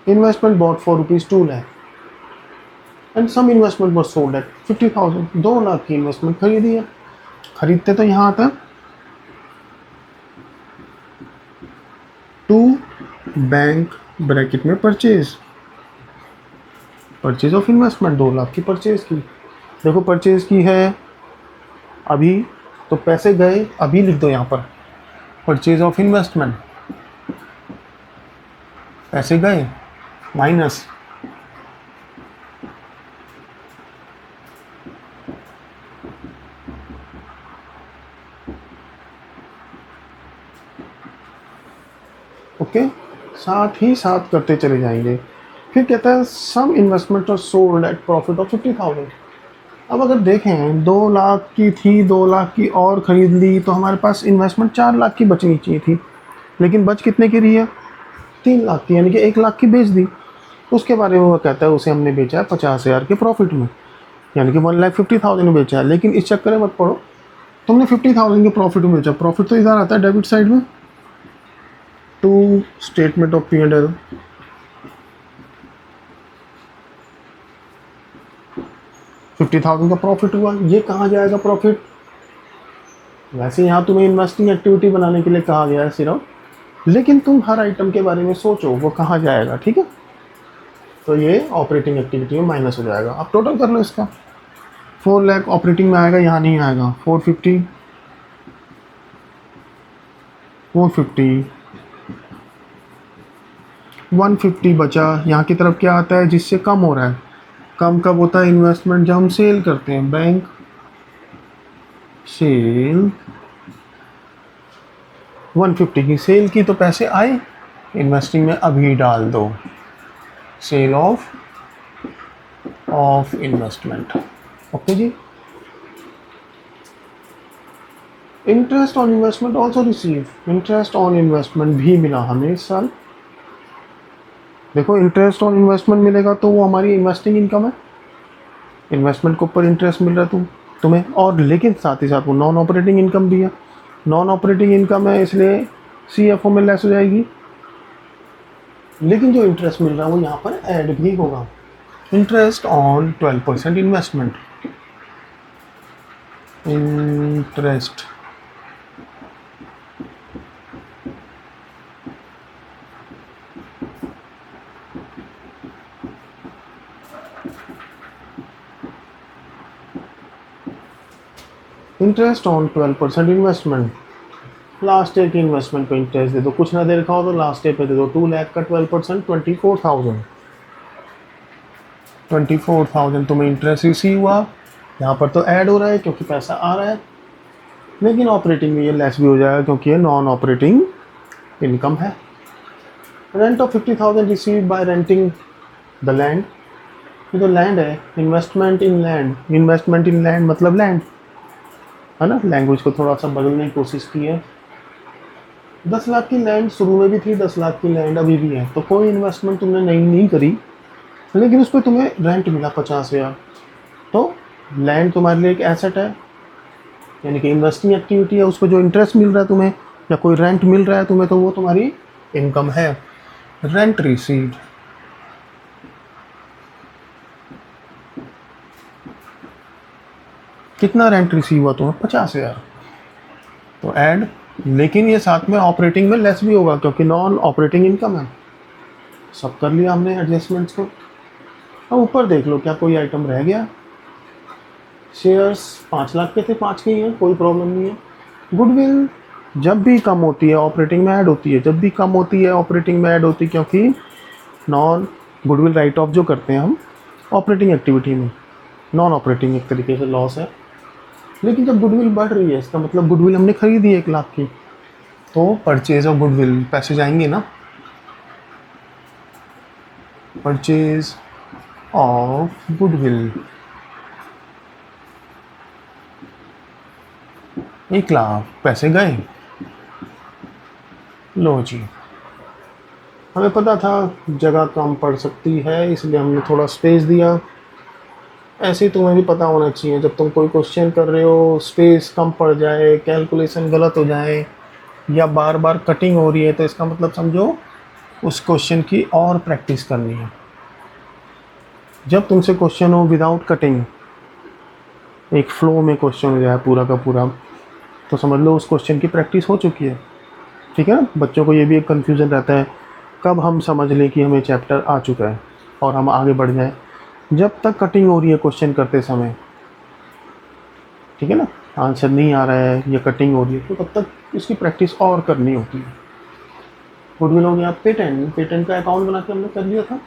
Investment bought for rupees 2 lakh and some investment was sold at 50,000, 2 lakh की इन्वेस्टमेंट खरीदी है। खरीदते तो यहाँ आता टू बैंक ब्रैकेट में परचेज ऑफ इन्वेस्टमेंट, 2 लाख की परचेज की। देखो परचेज की है अभी, तो पैसे गए अभी लिख दो यहाँ पर, परचेज ऑफ इन्वेस्टमेंट, पैसे गए माइनस ओके, साथ ही साथ करते चले जाएंगे। फिर कहता है सम इन्वेस्टमेंट और सोल्ड एट प्रॉफिट ऑफ 50,000। अब अगर देखें 2 लाख की थी, 2 लाख की और ख़रीद ली तो हमारे पास इन्वेस्टमेंट 4 लाख की बचनी चाहिए थी, लेकिन बच कितने की रही है, 3 लाख की, यानी कि 1 लाख की बेच दी। उसके बारे में वो कहता है उसे हमने बेचा है 50,000 के प्रॉफिट में, यानी कि 1,50,000 में बेचा है। लेकिन इस चक्कर में मत पड़ो, तुमने 50,000 के प्रॉफिट में बेचा, प्रॉफिट तो इधर आता है डेबिट साइड में, टू स्टेटमेंट ऑफ P&L, $50,000 का प्रॉफिट हुआ। ये कहाँ जाएगा प्रॉफिट, वैसे यहाँ तुम्हें इन्वेस्टिंग एक्टिविटी बनाने के लिए कहा गया है सिर्फ, लेकिन तुम हर आइटम के बारे में सोचो वो कहाँ जाएगा, ठीक है। तो ये ऑपरेटिंग एक्टिविटी में माइनस हो जाएगा। अब टोटल कर लो इसका, 4 लाख ऑपरेटिंग में आएगा, यहाँ नहीं आएगा, 450 150 बचा। यहाँ की तरफ क्या आता है, जिससे कम हो रहा है, कम कब होता है इन्वेस्टमेंट, जब हम सेल करते हैं, बैंक सेल 150 की सेल की तो पैसे आए, इन्वेस्टिंग में अभी डाल दो, सेल ऑफ इन्वेस्टमेंट। ओके जी। Interest on investment also received, interest on investment भी मिला हमें इस साल। देखो इंटरेस्ट ऑन इन्वेस्टमेंट मिलेगा तो वो हमारी इन्वेस्टिंग इनकम है, इन्वेस्टमेंट के ऊपर इंटरेस्ट मिल रहा है तुम्हें, और लेकिन साथ ही साथ वो नॉन ऑपरेटिंग इनकम भी है, नॉन ऑपरेटिंग इनकम है इसलिए CFO में लेस हो जाएगी, लेकिन जो इंटरेस्ट मिल रहा है वो यहाँ पर ऐड भी होगा। Interest on 12% investment, interest interest on 12% investment, last year की इन्वेस्टमेंट पे इंटरेस्ट दे दो, कुछ ना दे रखा हो तो लास्ट ईयर पे दे दो, 2 लाख का 12% 24,000 तुम्हें इंटरेस्ट रिसीव हुआ। यहाँ पर तो ऐड हो रहा है क्योंकि पैसा आ रहा है, लेकिन ऑपरेटिंग में ये लेस भी हो जाएगा क्योंकि ये नॉन ऑपरेटिंग इनकम है। Rent of 50,000 receive by renting the land, ये तो लैंड है, इन्वेस्टमेंट इन लैंड मतलब लैंड है ना, लैंग्वेज को थोड़ा सा बदलने की कोशिश की है। 10 लाख की लैंड शुरू में भी थी, 10 लाख की लैंड अभी भी है, तो कोई इन्वेस्टमेंट तुमने नहीं करी, लेकिन उस पर तुम्हें रेंट मिला 50,000, तो लैंड तुम्हारे लिए एक एसेट है, यानी कि इन्वेस्टिंग एक्टिविटी है, उस पर जो इंटरेस्ट मिल रहा है तुम्हें या कोई रेंट मिल रहा है तुम्हें, तो वो तुम्हारी इनकम है। रेंट रिसीव्ड, कितना रेंट रिसीव हुआ तुम्हें, 50,000, तो ऐड, लेकिन ये साथ में ऑपरेटिंग में लेस भी होगा क्योंकि नॉन ऑपरेटिंग इनकम है। सब कर लिया हमने एडजस्टमेंट्स को। अब ऊपर देख लो क्या कोई आइटम रह गया। शेयर्स 5 लाख के थे, 5 के ही हैं, कोई प्रॉब्लम नहीं है। गुडविल जब भी कम होती है ऑपरेटिंग में ऐड होती है, जब भी कम होती है ऑपरेटिंग में ऐड होती है, क्योंकि नॉन गुडविल राइट ऑफ जो करते हैं हम ऑपरेटिंग एक्टिविटी में, नॉन ऑपरेटिंग एक तरीके से लॉस है। लेकिन जब गुडविल बढ़ रही है, इसका मतलब गुडविल हमने खरीदी 1 लाख की, तो परचेज ऑफ गुडविल पैसे जाएंगे ना, परचेज ऑफ गुडविल 1 लाख, पैसे गए। लो जी, हमें पता था जगह कम पड़ सकती है इसलिए हमने थोड़ा स्पेस दिया। ऐसे ही तुम्हें भी पता होना चाहिए, जब तुम कोई क्वेश्चन कर रहे हो स्पेस कम पड़ जाए, कैलकुलेशन गलत हो जाए या बार बार कटिंग हो रही है, तो इसका मतलब समझो उस क्वेश्चन की और प्रैक्टिस करनी है। जब तुमसे क्वेश्चन हो विदाउट कटिंग, एक फ्लो में क्वेश्चन हो जाए पूरा का पूरा, तो समझ लो उस क्वेश्चन की प्रैक्टिस हो चुकी है। ठीक है ना, बच्चों को ये भी एक कन्फ्यूज़न रहता है कब हम समझ लें कि हमें चैप्टर आ चुका है और हम आगे बढ़ जाएं। जब तक कटिंग हो रही है क्वेश्चन करते समय, ठीक है ना, आंसर नहीं आ रहा है या कटिंग हो रही है, तो तब तक इसकी प्रैक्टिस और करनी होती है। गुडविल हो गया, पेटेंट, पेटेंट का अकाउंट बना के हमने कर लिया था,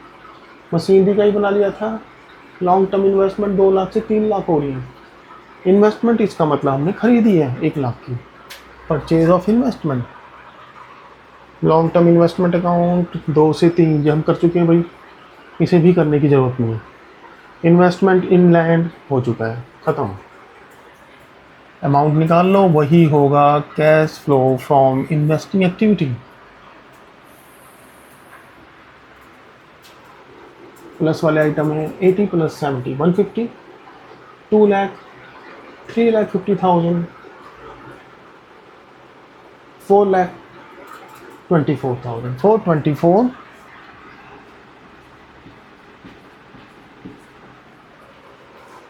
मशीनरी का ही बना लिया था। लॉन्ग टर्म इन्वेस्टमेंट 2 लाख से 3 लाख हो रही है। इन्वेस्टमेंट इसका मतलब हमने खरीदी है 1 लाख की, purchase of investment. Long term investment account 2 से 3 जो हम कर चुके हैं भाई, इसे भी करने की ज़रूरत नहीं है। इन्वेस्टमेंट इन लैंड हो चुका है, ख़त्म। अमाउंट निकाल लो, वही होगा cash flow from investing activity. Plus वाले आइटम है 80 plus 70 150, 2 lakh, 3,50,000, 4,24,000, 424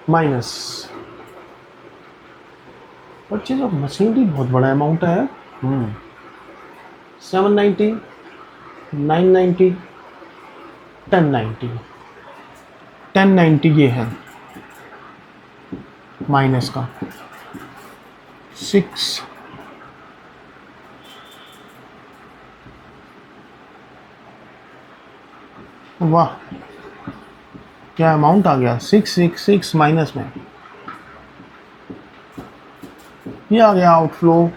minus purchase of machinery, बहुत बड़ा अमाउंट है। 790, 990, 1090, 1090 ये है माइनस का 6, वाह क्या अमाउंट आ गया, 666 माइनस में। ये आ गया outflow,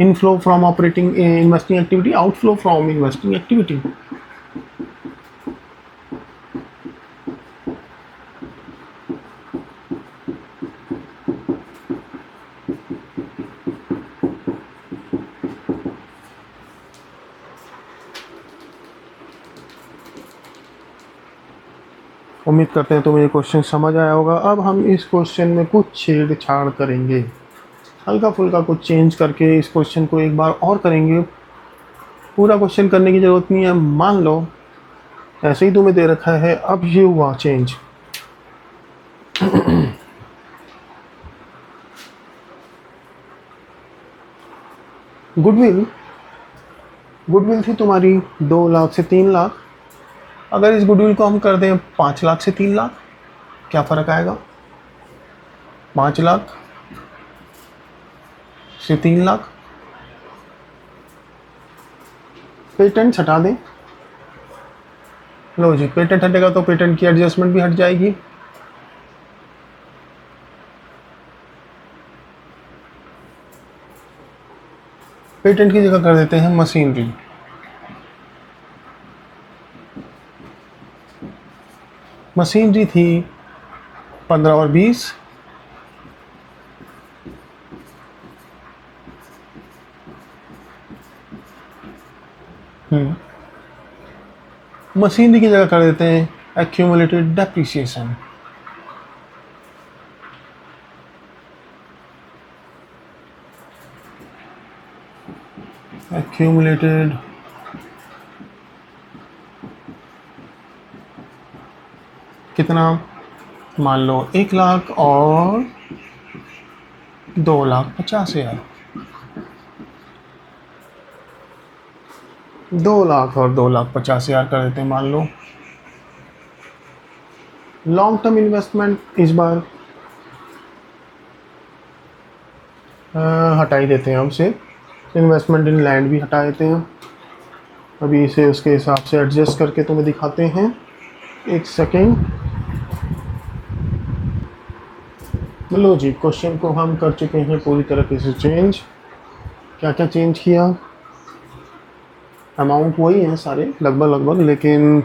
inflow from operating investing activity, outflow from investing activity. उम्मीद करते हैं तुम्हें ये क्वेश्चन समझ आया होगा। अब हम इस क्वेश्चन में कुछ छेड़छाड़ करेंगे, हल्का फुल्का कुछ चेंज करके इस क्वेश्चन को एक बार और करेंगे। पूरा क्वेश्चन करने की ज़रूरत नहीं है, मान लो ऐसे ही तुम्हें दे रखा है, अब ये हुआ चेंज। गुडविल, गुडविल थी तुम्हारी 2 लाख से 3 लाख। अगर इस गुडविल को हम कर दें 5 लाख से 3 लाख, क्या फ़र्क आएगा? 5 लाख से 3 लाख। पेटेंट हटा दें, लो जी, पेटेंट हटेगा तो पेटेंट की एडजस्टमेंट भी हट जाएगी। पेटेंट की जगह कर देते हैं मशीनरी। मशीनरी थी 15 और 20, मशीनरी की जगह कर देते हैं एक्यूमुलेटेड डेप्रिसिएशन। एक्यूमुलेटेड कितना, मान लो 1 लाख और 2,50,000, 2 लाख और 2,50,000 कर देते हैं मान लो। लॉन्ग टर्म इन्वेस्टमेंट इस बार हटा ही देते हैं हमसे, इन्वेस्टमेंट इन लैंड भी हटा देते हैं। अभी इसे उसके हिसाब से एडजस्ट करके तुम्हें दिखाते हैं, एक सेकेंड। लो जी, क्वेश्चन को हम कर चुके हैं पूरी तरीके से चेंज। क्या क्या चेंज किया? अमाउंट वही है सारे लगभग, लेकिन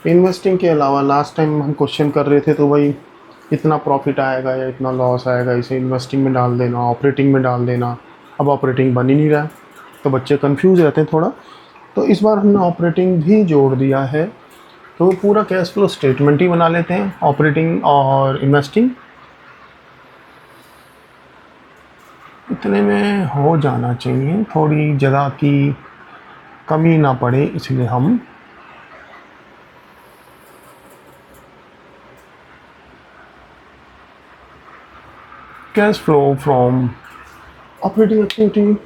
इन्वेस्टिंग के अलावा लास्ट टाइम हम क्वेश्चन कर रहे थे तो भाई इतना प्रॉफिट आएगा या इतना लॉस आएगा, इसे इन्वेस्टिंग में डाल देना, ऑपरेटिंग में डाल देना। अब ऑपरेटिंग बन ही नहीं रहा है तो बच्चे कंफ्यूज रहते हैं थोड़ा, तो इस बार हमने ऑपरेटिंग भी जोड़ दिया है। तो पूरा कैश फ्लो स्टेटमेंट ही बना लेते हैं, ऑपरेटिंग और इन्वेस्टिंग इतने में हो जाना चाहिए, थोड़ी जगह की कमी ना पड़े इसलिए हम cash flow from operating activity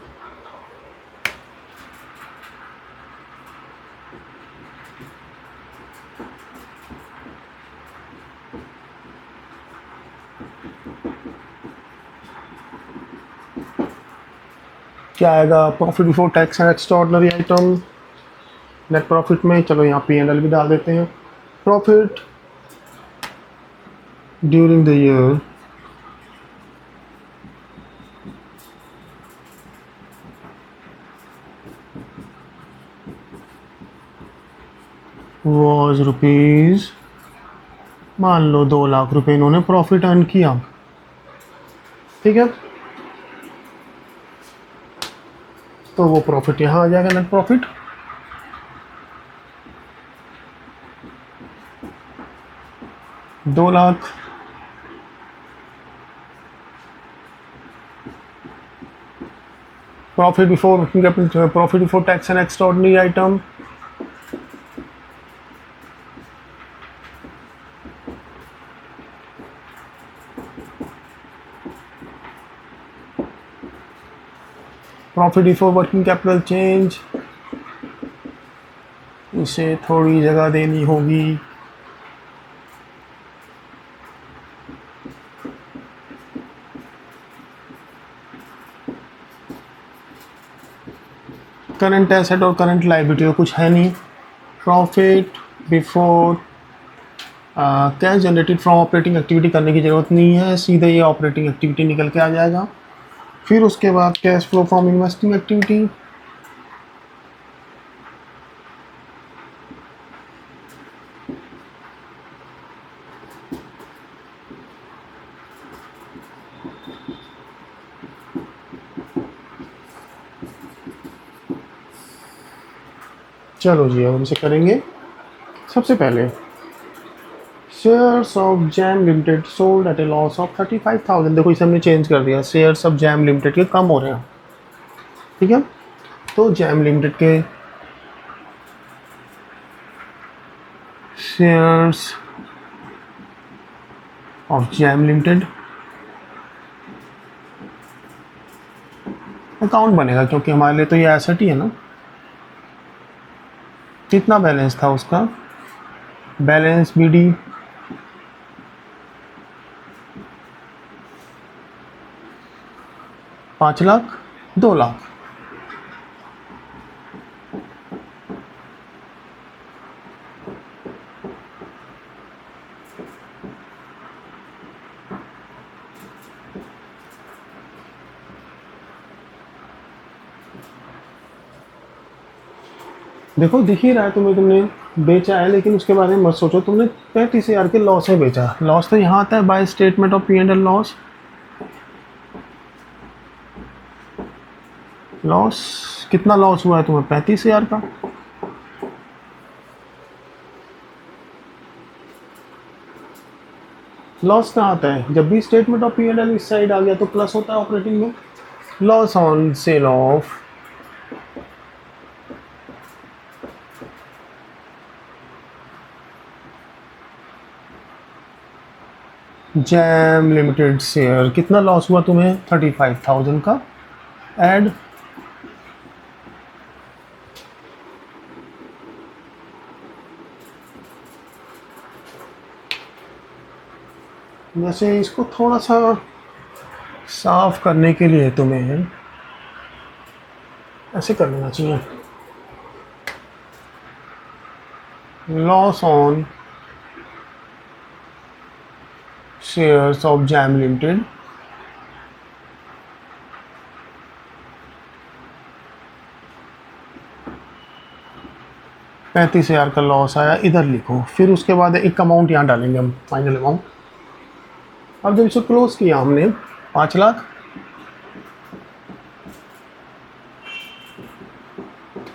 क्या आएगा profit before tax and extraordinary item. Net profit में चलो यहाँ P&L भी डाल देते हैं। Profit during the year was rupees, मान लो 2 लाख रुपए इन्होंने प्रॉफिट अर्न किया। ठीक है, तो वो प्रॉफिट यहाँ आ जाएगा, नेट प्रॉफिट। दो lakh profit before working capital, profit before tax and extraordinary item. Profit before working capital change, इसे थोड़ी जगह देनी होगी। करंट एसेट और करंट लायबिलिटी तो कुछ है नहीं। Profit before cash generated from operating activity करने की ज़रूरत नहीं है, सीधे ये ऑपरेटिंग एक्टिविटी निकल के आ जाएगा। फिर उसके बाद cash flow from investing activity, चलो जी अब हमसे करेंगे। सबसे पहले shares of Jam limited sold at A loss of 35,000। देखो इसे हमने चेंज कर दिया, शेयर्स ऑफ जैम लिमिटेड के कम हो रहे हैं। ठीक है, तो जैम लिमिटेड के shares of Jam limited account बनेगा, क्योंकि हमारे लिए तो ये एसेट ही है ना। कितना बैलेंस था उसका, बैलेंस BD 5 लाख 2 लाख। देखो दिख ही रहा है तुम्हें, तुमने बेचा है, लेकिन उसके बारे में मत सोचो। तुमने 35,000 के लॉस में बेचा, लॉस तो यहाँ आता है by statement of P&L loss. Loss कितना लॉस हुआ है तुम्हें, 35,000 का। लॉस कहाँ आता है, जब भी स्टेटमेंट ऑफ P&L इस साइड आ गया तो प्लस होता है ऑपरेटिंग में। Loss on sale of Jam limited share, कितना लॉस हुआ तुम्हें, 35,000 का। ऐड वैसे इसको थोड़ा सा साफ करने के लिए तुम्हें ऐसे कर लेना चाहिए, loss on shares of Jam limited ₹35,000 का लॉस आया, इधर लिखो। फिर उसके बाद एक अमाउंट यहाँ डालेंगे हम, फाइनल अमाउंट। अब जब इसे क्लोज किया हमने 5 लाख,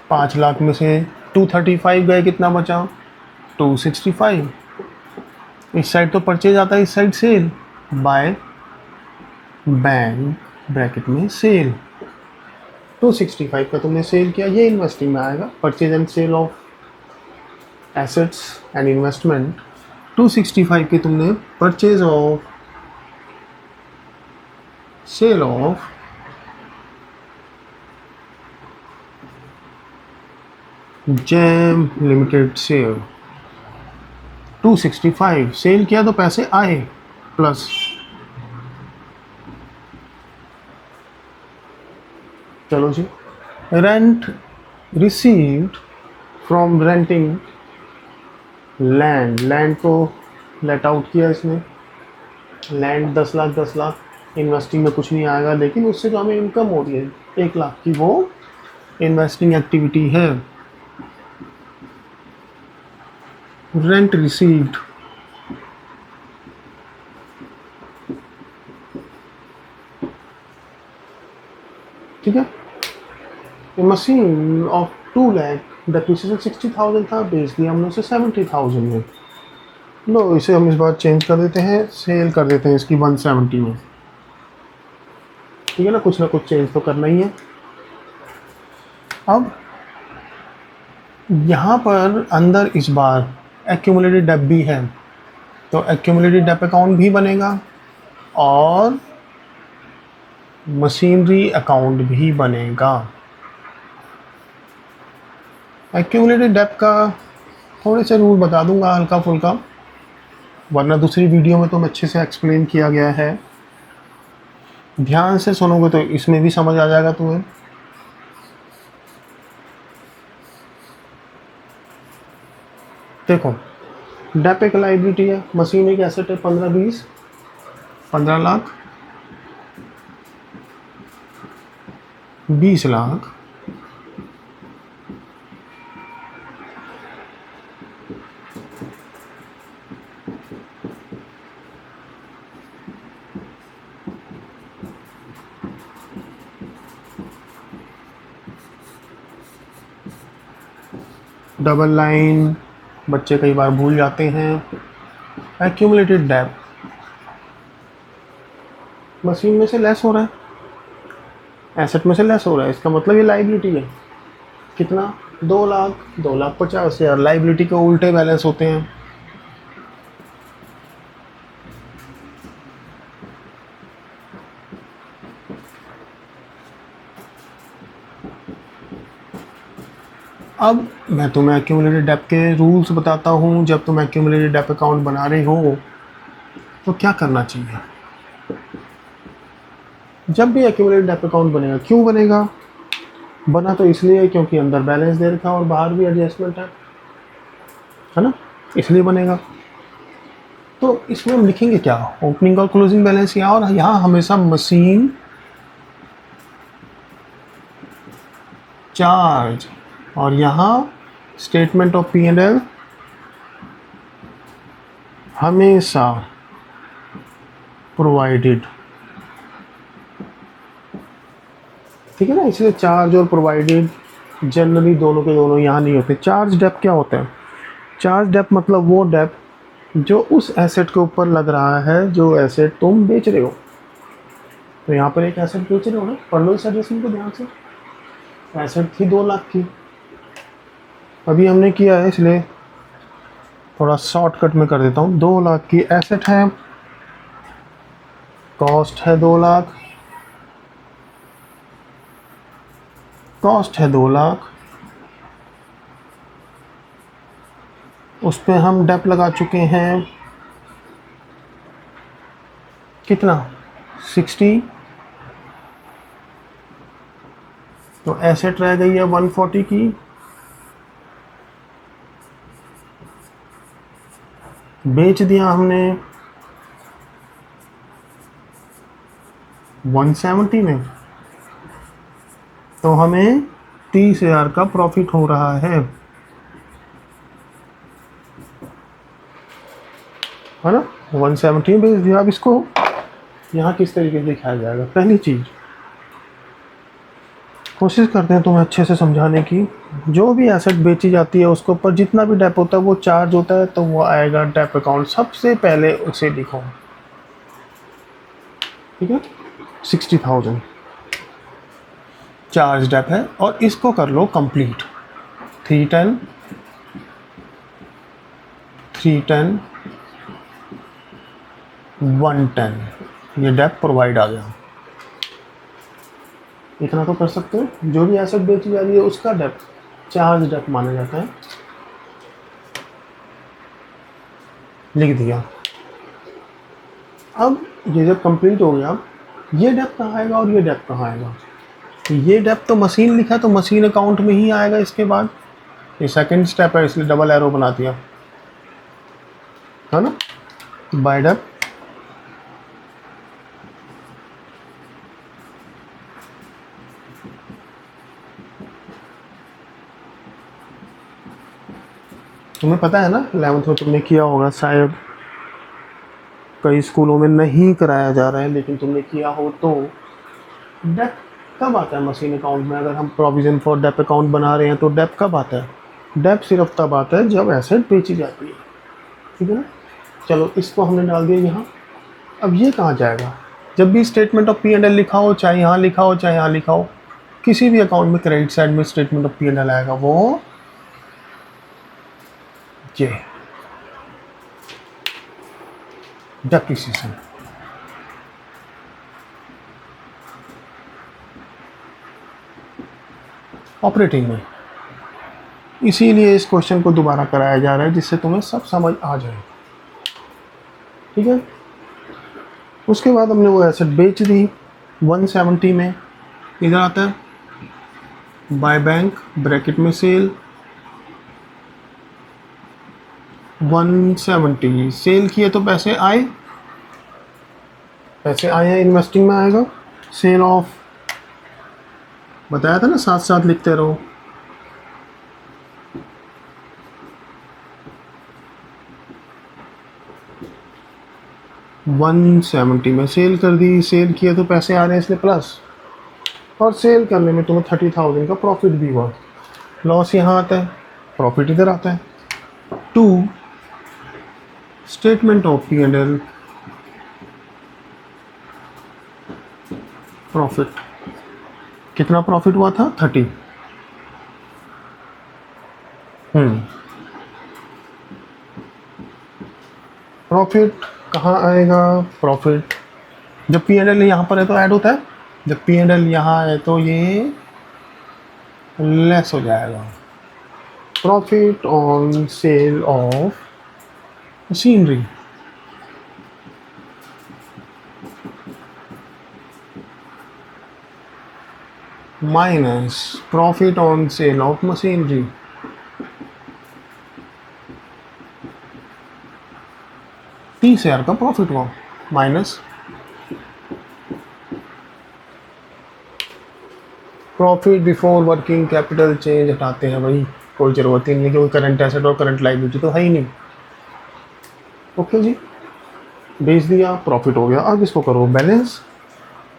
5 लाख में से 235 गए, कितना बचा 265। इस साइड तो परचेज आता है, इस side sale, by bank bracket में सेल। 265 का तुमने सेल किया, ये इन्वेस्टिंग में आएगा, purchase and sale of assets and investment. 265 की तुमने purchase of sale of Jam limited share 265 sale किया तो पैसे आए, प्लस चलो जी, rent received from renting land, land को लेट आउट किया इसने, लैंड 10 लाख 10 लाख, इन्वेस्टिंग में कुछ नहीं आएगा, लेकिन उससे जो हमें इनकम हो रही है 1 लाख की, वो इन्वेस्टिंग एक्टिविटी है। रेंट रिसीव्ड, ठीक है। मशीन ऑफ 2 लाख डेप्रिसिएशन 60,000 था, बेच दिया हमने उसे 70,000 में। लो, इसे हम इस बार चेंज कर देते हैं, सेल कर देते हैं इसकी 170 में, ठीक है ना कुछ चेंज तो करना ही है। अब यहाँ पर अंदर इस बार एक्यूमुलेटेड डेप भी है, तो एक्यूमुलेटेड डेप अकाउंट भी बनेगा और मशीनरी अकाउंट भी बनेगा। एक्यूमुलेटेड डेप का थोड़े से रूल बता दूंगा हल्का फुल्का, वरना दूसरी वीडियो में तो अच्छे से एक्सप्लेन किया गया है, ध्यान से सुनोगे तो इसमें भी समझ आ जाएगा तुम्हें। देखो, डेप एक लाइबिलिटी है, मशीन एक एसेट है, 15 लाख 20 लाख, डबल लाइन बच्चे कई बार भूल जाते हैं। एक्यूमुलेटेड डेप मशीन में से लेस हो रहा है, एसेट में से लेस हो रहा है, इसका मतलब ये लाइबिलिटी है। कितना? 2,50,000। लाइबिलिटी के उल्टे बैलेंस होते हैं। अब मैं तुम्हें एक्यूमुलेटेड डेप के रूल्स बताता हूँ। जब तुम एक्यूमुलेटेड डेप अकाउंट बना रहे हो तो क्या करना चाहिए। जब भी एक्यूमुलेटेड डेप अकाउंट बनेगा, क्यों बनेगा? बना तो इसलिए क्योंकि अंदर बैलेंस दे रखा है और बाहर भी एडजस्टमेंट है ना, इसलिए बनेगा। तो इसमें हम लिखेंगे क्या? ओपनिंग और क्लोजिंग बैलेंस यहाँ, और यहाँ हमेशा मशीन चार्ज, और यहाँ स्टेटमेंट ऑफ P&L हमेशा प्रोवाइडेड, ठीक है ना। इसलिए चार्ज और प्रोवाइडेड जनरली दोनों के दोनों यहाँ नहीं होते। चार्ज डेप क्या होता है? चार्ज डेप मतलब वो डेप जो उस एसेट के ऊपर लग रहा है जो एसेट तुम बेच रहे हो। तो यहाँ पर एक एसेट बेच रहे हो ना, पढ़ लो इस एडजस्टमेंट को ध्यान से। एसेट थी 2 लाख की, अभी हमने किया है इसलिए थोड़ा शॉर्टकट में कर देता हूँ। 2 लाख की एसेट है, कॉस्ट है 2 लाख, कॉस्ट है 2 लाख, उस पर हम डेप लगा चुके हैं कितना? 60। तो एसेट रह गई है 140 की, बेच दिया हमने 170 में, तो हमें 30,000 का प्रॉफिट हो रहा है ना। 170 में बेच दिया। अब इसको यहाँ किस तरीके से दिखाया जाएगा? पहली चीज़, कोशिश करते हैं तुम्हें अच्छे से समझाने की। जो भी एसेट बेची जाती है उसके ऊपर जितना भी डेप होता है वो चार्ज होता है, तो वो आएगा डेप अकाउंट। सबसे पहले उसे लिखो, ठीक है। 60,000 चार्ज डेप है, और इसको कर लो कंप्लीट। 310 310 110, ये डेप प्रोवाइड आ गया। इतना तो कर सकते हो। जो भी एसेट बेची जा रही है उसका डेप चार्ज डेप माना जाता है, लिख दिया। अब ये जब कंप्लीट हो गया, ये डेप कहाँ आएगा और ये डेप कहाँ आएगा? ये डेप तो मशीन लिखा है तो मशीन अकाउंट में ही आएगा इसके बाद। ये सेकंड स्टेप है इसलिए डबल एरो बना दिया है ना। बाय डेप तुम्हें पता है ना 11th में तुमने किया होगा शायद, कई स्कूलों में नहीं कराया जा रहा है लेकिन तुमने किया हो तो। डेप कब आता है मशीन अकाउंट में? अगर हम प्रोविजन फॉर डेप अकाउंट बना रहे हैं तो डेप कब आता है? डेप सिर्फ तब आता है जब एसेट बेची जाती है, ठीक है ना। चलो इसको हमने डाल दिया यहाँ। अब ये कहाँ जाएगा? जब भी स्टेटमेंट ऑफ P&L लिखा हो, चाहे यहाँ लिखा हो चाहे यहाँ लिखा हो, किसी भी अकाउंट में क्रेडिट साइड में स्टेटमेंट ऑफ P&L आएगा, वो ये डेप्रिसिएशन। ऑपरेटिंग में इसीलिए इस क्वेश्चन को दोबारा कराया जा रहा है जिससे तुम्हें सब समझ आ जाए, ठीक है। उसके बाद हमने वो एसेट बेच दी 170 में। इधर आता है बाय बैंक ब्रैकेट में सेल 170। सेल किए तो पैसे आए, पैसे आए हैं, इन्वेस्टिंग में आएगा। सेल ऑफ बताया था ना, साथ साथ लिखते रहो। $170 में सेल कर दी, सेल किया तो पैसे आ रहे हैं इसलिए प्लस, और सेल करने में तुम्हें 30,000 का प्रॉफिट भी हुआ। लॉस यहाँ आता है, प्रॉफिट इधर आता है। 2 स्टेटमेंट ऑफ P&L प्रॉफिट। कितना प्रॉफिट हुआ था? 30। प्रॉफिट कहाँ आएगा? प्रॉफिट जब P&L यहाँ पर है तो ऐड होता है, जब P&L यहाँ है तो ये लेस हो जाएगा। Profit on sale of machinery minus profit on sale of machinery. $30,000 का प्रॉफिट हुआ minus profit before working capital change हटाते हैं भाई, कोई ज़रूरत ही नहीं है क्योंकि करंट एसेट और करंट लायबिलिटी तो है ही नहीं। ओके जी, बेच दिया, प्रॉफिट हो गया। अब इसको करो बैलेंस।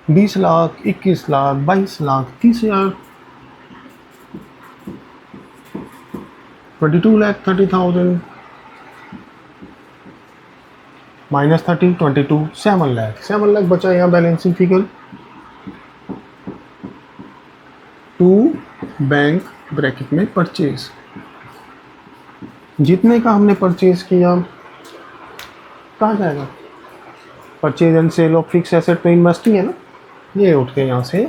20 लाख, 21 लाख, 22 लाख, 30,000, 22,30,000 माइनस 30, 22, 7 लाख। 7 लाख बचा यहाँ बैलेंसिंग फिगर। 2 बैंक ब्रैकेट में परचेज। जितने का हमने परचेज किया कहाँ जाएगा? Purchase and sale of fix asset में इन्वेस्टिंग है ना, ये उठ के यहाँ से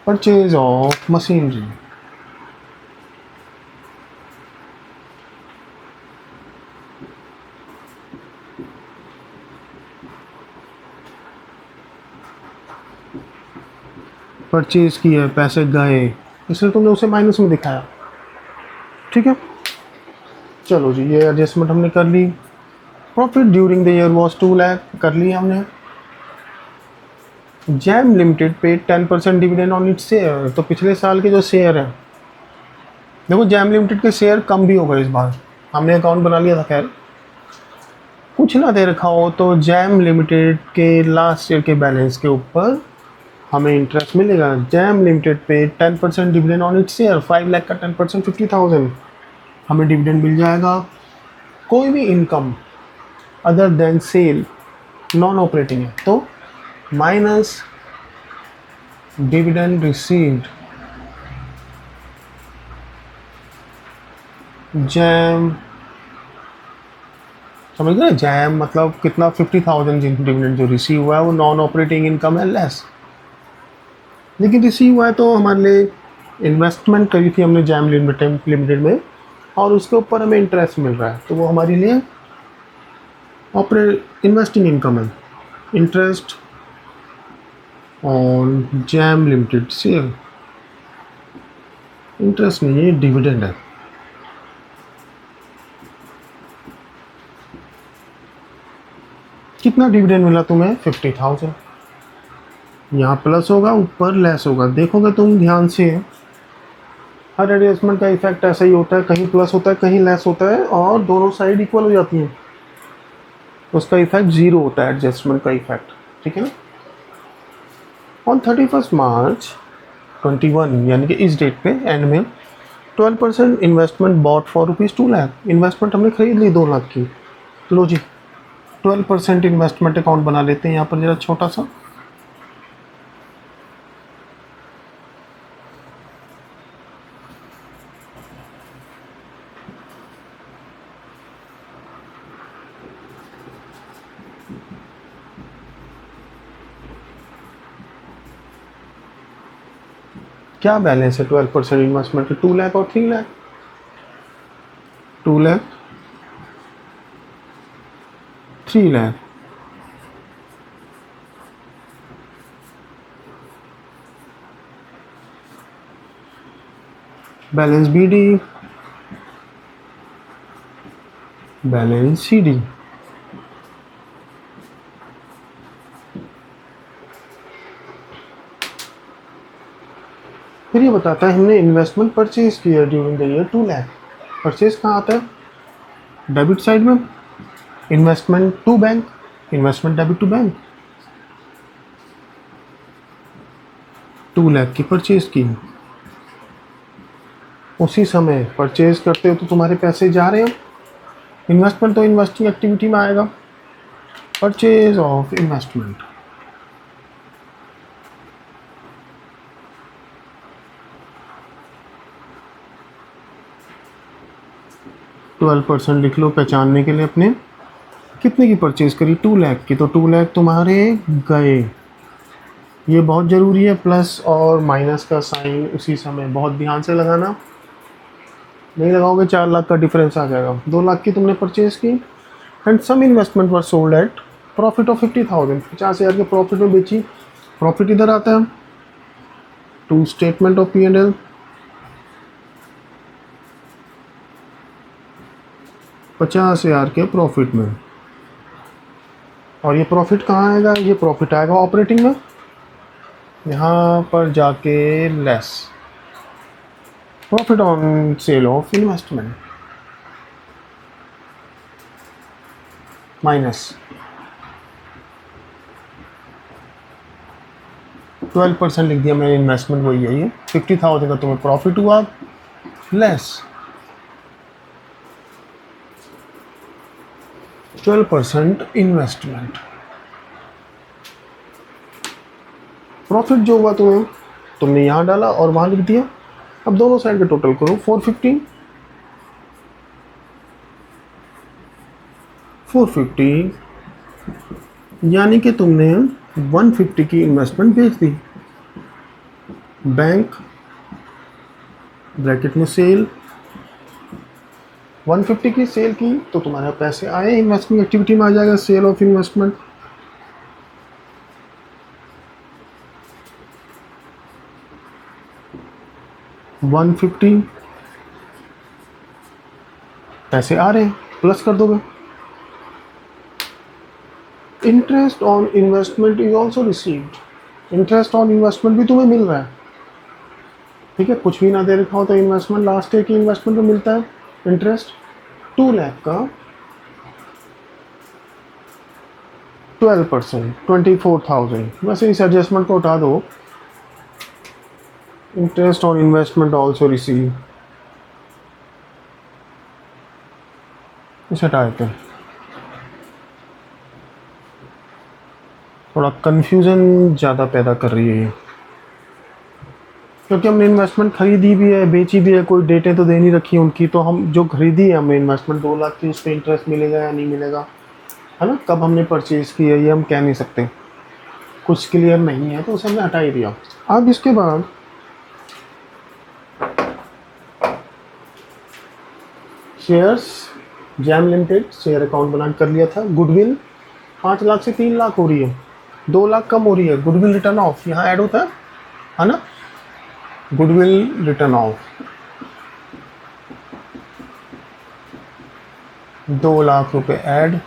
परचेज ऑफ मशीनरी। परचेज किया, पैसे गए, इसलिए तुमने उसे माइनस में दिखाया, ठीक है। चलो जी, ये एडजस्टमेंट हमने कर ली। Profit during the year was 2 lakh, कर लिया हमने। जैम लिमिटेड पे 10% डिविडेंड ऑन इट्स शेयर। तो पिछले साल के जो शेयर है, देखो जैम लिमिटेड के शेयर कम भी हो गए इस बार, हमने अकाउंट बना लिया था। खैर कुछ ना दे रखा हो तो जैम लिमिटेड के लास्ट ईयर के बैलेंस के ऊपर हमें इंटरेस्ट मिलेगा। जैम लिमिटेड पे 10% dividend on its share, 5 lakh का 10% 50,000 हमें डिविडेंड मिल जाएगा। कोई भी income other than sale non operating है तो माइनस डिविडेंड रिसीव्ड जैम। समझ गए? जैम मतलब कितना? 50,000 डिविडेंड जो रिसीव हुआ है वो नॉन ऑपरेटिंग इनकम है लेस, लेकिन रिसीव हुआ है तो हमारे लिए इन्वेस्टमेंट करी थी हमने जैम लिमिटेड में और उसके ऊपर हमें इंटरेस्ट मिल रहा है तो वो हमारे लिए इन्वेस्टिंग इनकम है। Interest on jam limited share. Interest नहीं है, डिविडेंड है। कितना डिविडेंड मिला तुम्हें? 50,000। यहाँ प्लस होगा, ऊपर लेस होगा। देखोगे तुम ध्यान से, हर एडजस्टमेंट का इफेक्ट ऐसा ही होता है, कहीं प्लस होता है कहीं लेस होता है, और दोनों साइड इक्वल हो जाती हैं, उसका इफेक्ट जीरो होता है, एडजस्टमेंट का इफेक्ट। ठीक है ना। ऑन 31 मार्च 21 यानी कि इस डेट पे एंड में 12% investment bought for ₹2 lakh. Investment हमने खरीद ली 2 लाख की। लो जी, 12% इन्वेस्टमेंट अकाउंट बना लेते हैं यहाँ पर जरा छोटा सा। क्या बैलेंस है 12% इन्वेस्टमेंट के? 2 लाख और 3 lakh. 2 lakh 3 lakh. Balance BD, balance CD। फिर ये बताता है हमने इन्वेस्टमेंट परचेज किया during the year 2 lakh. Purchase कहाँ आता है? डेबिट साइड में। Investment to bank, investment debit to bank. 2 lakh की परचेज की, उसी समय परचेज करते हो तो तुम्हारे पैसे जा रहे हैं। इन्वेस्टमेंट तो इन्वेस्टिंग एक्टिविटी में आएगा। परचेज ऑफ इन्वेस्टमेंट, %12 लिख लो पहचानने के लिए अपने। कितने की परचेज करी? 2 लाख की, तो 2 लाख तुम्हारे गए। ये बहुत ज़रूरी है, प्लस और माइनस का साइन उसी समय बहुत ध्यान से लगाना। नहीं लगाओगे 4 लाख का डिफरेंस आ जाएगा। 2 लाख की तुमने परचेज की, and some investment were sold at profit of 50,000। 50,000 के प्रॉफिट में बेची। प्रॉफिट इधर आता है टू स्टेटमेंट ऑफ P&L। 50,000 के प्रॉफिट में, और ये प्रॉफिट कहाँ आएगा? ये प्रॉफिट आएगा ऑपरेटिंग में, यहाँ पर जाके less profit on sale of investment, minus 12% लिख दिया मैंने। इन्वेस्टमेंट वही है, ये 50,000 का तुम्हें प्रॉफिट हुआ, लेस 12% इन्वेस्टमेंट। प्रॉफिट जो हुआ तुम्हें, तुमने यहाँ डाला और वहाँ लिख दिया। अब दोनों साइड के टोटल करो, 450 यानी कि तुमने 150 की इन्वेस्टमेंट बेच दी। बैंक ब्रैकेट में सेल, 150 की सेल की तो तुम्हारे पैसे आए, इन्वेस्टिंग एक्टिविटी में आ जाएगा सेल ऑफ इन्वेस्टमेंट। $150 पैसे आ रहे हैं, प्लस कर दोगे। Interest on investment is also received. Interest on investment भी तुम्हें मिल रहा है। ठीक है, कुछ भी ना दे रखा हो तो इन्वेस्टमेंट, लास्ट ईयर की इन्वेस्टमेंट में मिलता है इंटरेस्ट। 2 लाख का 12%, 24,000। वैसे इस एडजस्टमेंट को हटा दो। Interest on investment also receive, इसे हटा देते हैं। थोड़ा कंफ्यूजन ज़्यादा पैदा कर रही है ये, क्योंकि हमने इन्वेस्टमेंट खरीदी भी है बेची भी है, कोई डेटें तो दे नहीं रखी उनकी। तो हम जो खरीदी है हमने इन्वेस्टमेंट 2 लाख की, उस पर इंटरेस्ट मिलेगा या नहीं मिलेगा, है ना। कब हमने परचेज की है ये हम कह नहीं सकते, कुछ क्लियर नहीं है, तो उसे हमने हटा ही दिया। अब इसके बाद shares, jam limited share account बना कर लिया था। गुडविल 5 लाख से 3 लाख हो रही है। 2 लाख कम हो रही है, गुडविल रिटर्न ऑफ यहाँ ऐड होता है ना, गुडविल रिटर्न ऑफ 2 लाख रुपए ऐड,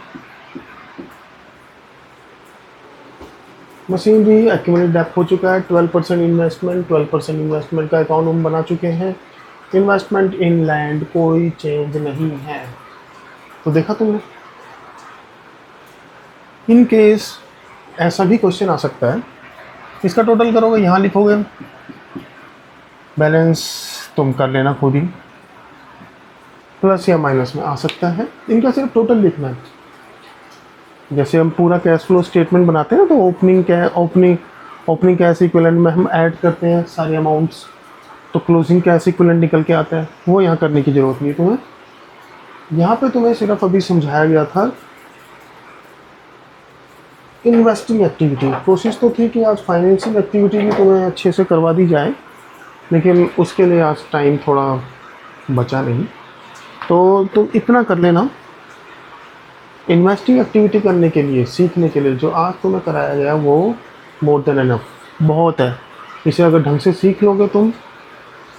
मशीनरी एक्यूमुलेट डेप्थ हो चुका है, 12% इन्वेस्टमेंट, 12% इन्वेस्टमेंट का अकाउंट हम बना चुके हैं, इन्वेस्टमेंट इन लैंड कोई चेंज नहीं है। तो देखा तुमने, इन केस ऐसा भी क्वेश्चन आ सकता है, इसका टोटल करोगे, यहाँ लिखोगे, बैलेंस तुम कर लेना खुद ही, प्लस या माइनस में आ सकता है, इनका सिर्फ टोटल लिखना है। जैसे हम पूरा कैश फ्लो स्टेटमेंट बनाते हैं ना, तो ओपनिंग कैश इक्विवेलेंट में हम ऐड करते हैं सारे अमाउंट्स, तो क्लोजिंग कैश इक्विवेलेंट निकल के आता है, वो यहाँ करने की ज़रूरत नहीं तुम्हें। यहाँ पे तुम्हें सिर्फ अभी समझाया गया था इन्वेस्टिंग एक्टिविटी, कोशिश तो थी कि आज फाइनेंसिंग एक्टिविटी भी तुम्हें अच्छे से करवा दी जाए, लेकिन उसके लिए आज टाइम थोड़ा बचा नहीं, तो तुम इतना कर लेना। इन्वेस्टिंग एक्टिविटी करने के लिए, सीखने के लिए जो आज तुम्हें कराया गया वो मोर देन एनफ, बहुत है। इसे अगर ढंग से सीख लोगे तुम,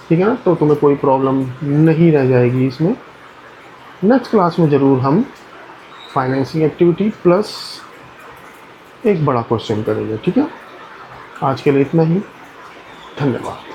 ठीक है ना, तो तुम्हें कोई प्रॉब्लम नहीं रह जाएगी इसमें। नेक्स्ट क्लास में ज़रूर हम फाइनेंसिंग एक्टिविटी प्लस एक बड़ा क्वेश्चन करेंगे, ठीक है। आज के लिए इतना ही, धन्यवाद।